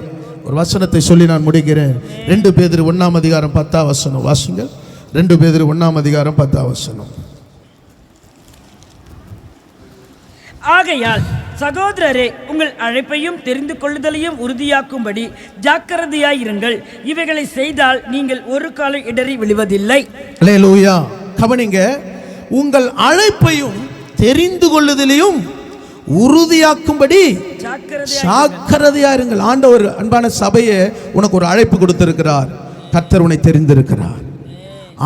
ஒரு வசனத்தை சொல்லி நான் முடிக்கிறேன். 2 பேதுரு 1 அதிகாரம் 10 வசனம் வாசிங்க. 2 பேதுரு 1 அதிகாரம் 10 வசனம். ஆகையால் சகோதரரே, உங்கள் அழைப்பையும் தெரிந்து கொள்ளுதலையும் உறுதியாக்கும்படி ஜாக்கிரதையாயிருங்கள். இவைகளை செய்தால் நீங்கள் ஒரு காலம் இடறி விழுவதில்லை. அல்லேலூயா. கவனிங்க, உங்கள் அழைப்பையும் தெரிந்து கொள்ளுதலையும் உறுதியாக்கும்படி ஜாக்கிரதையா இருங்கள். ஆண்டவர் அன்பான சபையை உனக்கு ஒரு அழைப்பு கொடுத்திருக்கிறார். கர்த்தர் உன்னை தெரிந்திருக்கிறார்.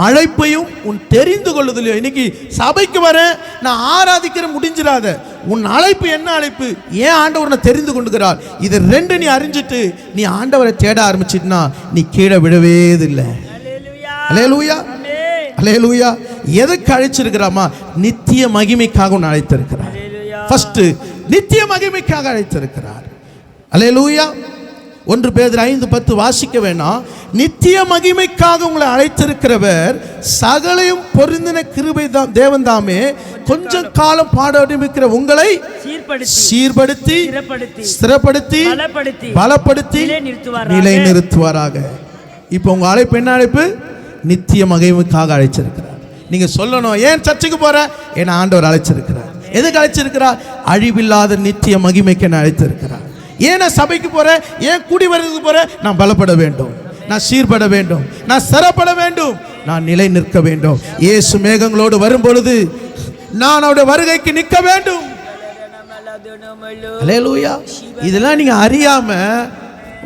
அழைப்பையும் உன் தெரிந்து கொள்ளுதலையும். இன்னைக்கு சபைக்கு வர நான் ஆராதிக்கிற முடிஞ்சிடாத. உன் அழைப்பு என்ன அழைப்பு, ஏன் ஆண்டவர் உன்னை தெரிந்து கொண்டுகிறார், இது 2 நீ அறிஞ்சிட்டு நீ ஆண்டவரை தேட ஆரம்பிச்சிட்டுனா நீ கீழே விழவே இல்லை. அல்லேலூயா, அல்லேலூயா. எதுக்கு அழைச்சிருக்கிறாமா? நித்திய மகிமைக்காக உன்னை அழைத்திருக்கிறார். ஃபர்ஸ்ட் நித்திய மகிமைக்காக அழைத்திருக்கிறார். அல்லேலூயா. 1 பேதுரு 5:10 வாசிக்க வேணாம். நித்திய மகிமைக்காக உங்களை அழைத்திருக்கிறவர் சகலையும் பொருந்தின கிருபை தேவன் தாமே கொஞ்சம் காலம் பாடமிக்கிற உங்களை சீர்படுத்தி ஸ்திரப்படுத்தி பலப்படுத்தி நிலை நிறுத்துவாராக. இப்போ உங்க அழைப்பு என்ன அழைப்பு? நித்திய மகிமைக்காக அழைச்சிருக்கிறார். நீங்க சொல்லணும், ஏன் சர்ச்சுக்கு போற? ஏன்னா ஆண்டவர் அழைச்சிருக்கிறார். எதுக்கு அழைச்சிருக்கிறார்? அழிவில்லாத நித்திய மகிமைக்கு என்ன அழைத்திருக்கிறார். ஏன் நான் சபைக்கு போறேன்? ஏன் கூடி வருவதுக்கு போறேன்? நான் பலப்பட வேண்டும், நான் சீர்பட வேண்டும், நான் சிறப்பட வேண்டும், நான் நிலை நிற்க வேண்டும். இயேசு மேகங்களோடு வரும் பொழுது நான் அவருடைய வருகைக்கு நிற்க வேண்டும். அல்லேலூயா. இதெல்லாம் நீங்க அறியாம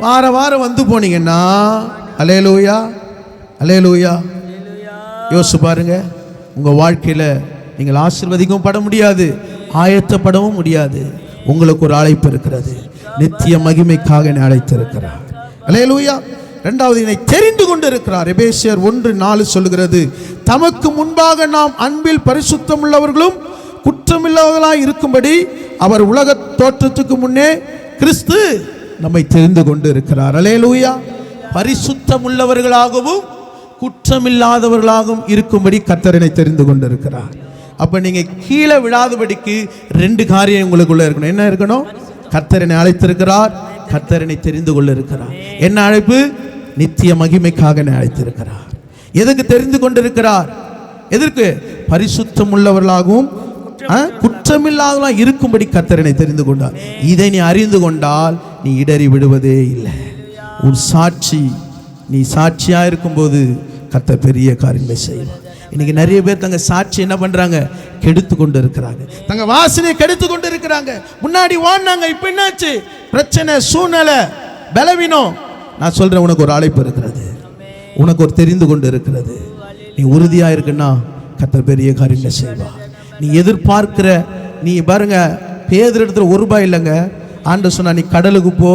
வார வாரம் வந்து போனீங்கன்னா, அல்லேலூயா, அல்லேலூயா, யோசிச்சு பாருங்க. உங்க வாழ்க்கையில நீங்கள் ஆசீர்வதிக்கவும் பட முடியாது, ஆயத்தப்படவும் முடியாது. உங்களுக்கு ஒரு அழைப்பு இருக்கிறது. நித்திய மகிமைக்காக என்னை அழைத்திருக்கிறார். அல்லேலூயா. 2வது, என்னை தெரிந்து கொண்டு இருக்கிறார். எபேசியர் 1:4 சொல்லுகிறது, தமக்கு முன்பாக நாம் அன்பில் பரிசுத்தம் உள்ளவர்களும் குற்றமில்லாதவர்களாய் இருக்கும்படி அவர் உலக தோற்றத்துக்கு முன்னே கிறிஸ்து நம்மை தெரிந்து கொண்டு இருக்கிறார். அல்லேலூயா. பரிசுத்தம் உள்ளவர்களாகவும் குற்றமில்லாதவர்களாகவும் இருக்கும்படி கர்த்தர் என்னை தெரிந்து கொண்டு இருக்கிறார். அப்ப நீங்க கீழே விழாதபடிக்கு 2 காரியம் உங்களுக்குள்ள இருக்கணும். என்ன இருக்கணும்? கர்த்தர் என்னை அழைத்திருக்கிறார், கர்த்தர் என்னை தெரிந்து கொள்ள இருக்கிறார். என்ன அழைப்பு? நித்திய மகிமைக்காக என்னை அழைத்திருக்கிறார். எதுக்கு தெரிந்து கொண்டிருக்கிறார்? எதற்கு? பரிசுத்தம் உள்ளவர்களாகவும் குற்றமில்லாதவர்களாக இருக்கும்படி கர்த்தர் என்னை தெரிந்து கொண்டார். இதை நீ அறிந்து கொண்டால் நீ இடறி விடுவதே இல்லை. உன் சாட்சி, நீ சாட்சியா இருக்கும்போது கர்த்தர் பெரிய காரியங்களை செய்வார். இன்னைக்கு நிறைய பேர் தங்க சாட்சி என்ன பண்றாங்க? கெடுத்து கொண்டு இருக்கிறாங்க. தங்க வாசனையை கெடுத்து கொண்டு இருக்கிறாங்க. முன்னாடி வாழ்ந்தாங்க, இப்ப என்னாச்சு? பிரச்சனை, சூழ்நிலை, பலவீனம். நான் சொல்றேன், உனக்கு ஒரு அழைப்பு இருக்கிறது, உனக்கு ஒரு தெரிந்து கொண்டு இருக்கிறது. நீ உறுதியா இருக்குன்னா கர்த்தர் பெரிய காரியங்களை செய்வார். நீ எதிர்பார்க்கிற, நீ பாருங்க, பேதுரு இடத்துல ₹1 இல்லைங்க. ஆண்டவர் சொன்னா, நீ கடலுக்கு போ,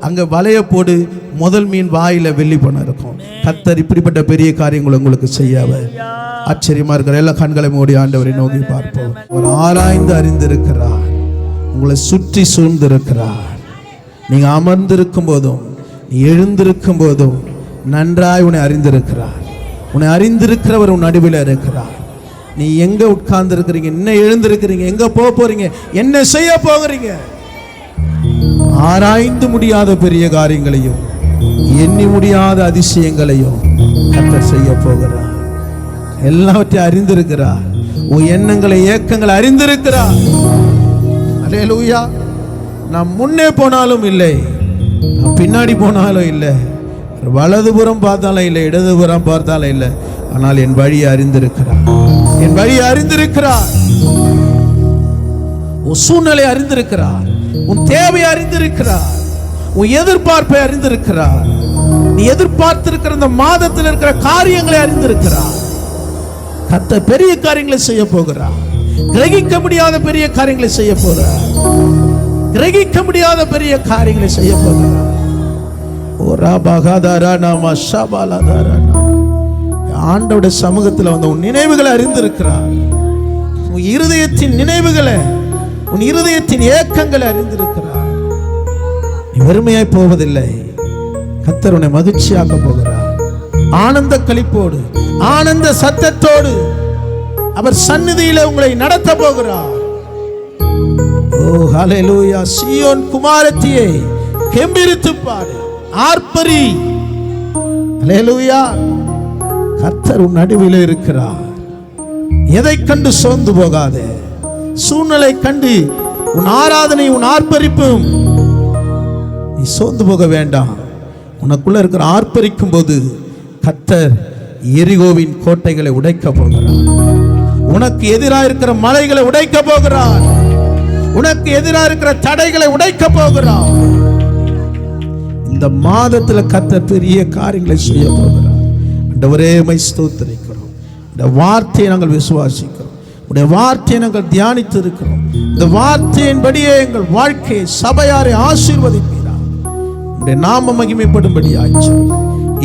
அங்க வலைய போடு, முதல் மீன் வாயில வெள்ளி பணம் இருக்கும். கர்த்தர் இப்படிப்பட்ட பெரிய காரியங்களை உங்களுக்கு செய்யாவ ஆச்சரியமா இருக்கிற எல்லா கண்களை மூடி ஆண்டவரை நோக்கி பார்ப்போம். அவர் ஆராய்ந்து அறிந்திருக்கிறார், உங்களை சுற்றி சூழ்ந்திருக்கிறார். நீங்க அமர்ந்திருக்கும் போதும் நீ எழுந்திருக்கும் போதும் நன்றாய் உன்னை அறிந்திருக்கிறார். உன்னை அறிந்திருக்கிறவர் உன் நடுவில் இருக்கிறார். நீ எங்க உட்கார்ந்து இருக்கிறீங்க, என்ன எழுந்திருக்கிறீங்க, எங்க போக போறீங்க, என்ன செய்ய போகிறீங்க, ஆராய்ந்து முடியாத பெரிய காரியங்களையும் எண்ணி முடியாத அதிசயங்களையும் கர்த்தர் செய்ய போகிறார். எல்லாவற்றையும் அறிந்திருக்கிறார். உன் எண்ணங்களை, ஏக்கங்களை அறிந்திருக்கிறார். அல்லேலூயா. நான் முன்னே போனாலும் இல்லை, நான் பின்னாடி போனாலும் இல்லை, வலதுபுறம் பார்த்தாலும் இல்லை, இடதுபுறம் பார்த்தாலும் இல்லை, ஆனால் என் வழியை அறிந்திருக்கிறார். என் வழியை அறிந்திருக்கிறார். உன் சூழ்நிலை அறிந்திருக்கிறார். உன் தேவையை அறிந்திருக்கிறார். உன் எதிர்பார்ப்பை அறிந்திருக்கிறார். நீ எதிர்பார்த்திருக்கிற இந்த மாதத்தில் இருக்கிற காரியங்களை அறிந்திருக்கிறார். கர்த்தர் பெரிய காரியங்களை செய்ய போகிறார். கிரகிக்க முடியாத பெரிய காரியங்களை செய்ய போகிறார். கிரகிக்க முடியாத பெரிய காரியங்களை செய்ய போகிறார். ஆண்டவருடைய சமூகத்தில் வந்து உன் நினைவுகளை அறிந்திருக்கிறார். உன் இருதயத்தின் நினைவுகளை, உன் இருதயத்தின் ஏக்கங்களை அறிந்திருக்கிறார். நீ வெறுமையாய் போவதில்லை. கர்த்தர் உன்னை மகிழ்ச்சியாக்க போகிறார். ஆனந்த களிப்போடு, ஆனந்த சத்தத்தோடு அவர் சந்நிதியிலே உங்களை நடத்த போகிறார். ஓ ஹல்லேலூயா. சீயோன் குமாரத்தியே, கெம்பீரித்து பாடு, ஆர்ப்பரி. ஹல்லேலூயா. கர்த்தர் உன் நடுவிலே இருக்கிறார். எதை கண்டு சோர்ந்து போகாதே. சூழ்நிலை கண்டு உன் ஆராதனை, உன் ஆர்ப்பரிப்பும் நீ சோர்ந்து போக வேண்டாம். உனக்குள்ள இருக்கிற ஆர்ப்பரிக்கும் போது கர்த்தர் எரிகோவின் கோட்டைகளை உடைக்க போகிறார். உனக்கு எதிராக இருக்கிற மலைகளை உடைக்க போகிறார். உனக்கு எதிராக இருக்கிற தடைகளை உடைக்க போகிறார். இந்த மாதத்துல கர்த்தர் பெரிய காரியங்களை செய்ய போகிறார். ஆண்டவரே, உம்மை ஸ்தோத்திரிக்கிறோம். இந்த வார்த்தையை நாங்கள் விசுவாசிக்கிறோம். உடைய வார்த்தையை நாங்கள் தியானித்து இருக்கிறோம். இந்த வார்த்தையின்படியே எங்கள் வாழ்க்கையை, சபையாரை ஆசீர்வதிப்பீரா. உடைய நாம மகிமைப்படும்படி ஆயிற்று.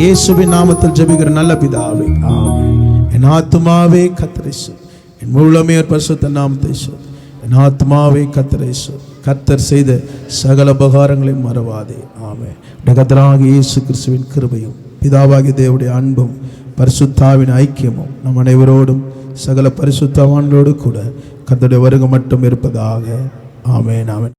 இயேசுவின் நாமத்தில் ஜெபிக்கிற நல்ல பிதாவே, ஆமென். என் ஆத்துமாவே கர்த்தரை ஸ்தோத்திரி, என் முழுமே பரிசுத்த நாமத்தை ஸ்தோத்திரி. என் ஆத்துமாவே கர்த்தரை ஸ்தோத்திரி. கர்த்தர் செய்த சகல உபகாரங்களையும் மறவாதே. ஆமென். கர்த்தராகிய இயேசு கிறிஸ்துவின் கிருபையும், பிதாவாகிய தேவனுடைய அன்பும், பரிசுத்தாவின் ஐக்கியமும் நம் அனைவரோடும் சகல பரிசுத்தவான்களோடு கூட கர்த்தருடைய வருகை மட்டும் இருப்பதாக. ஆமென், ஆமென்.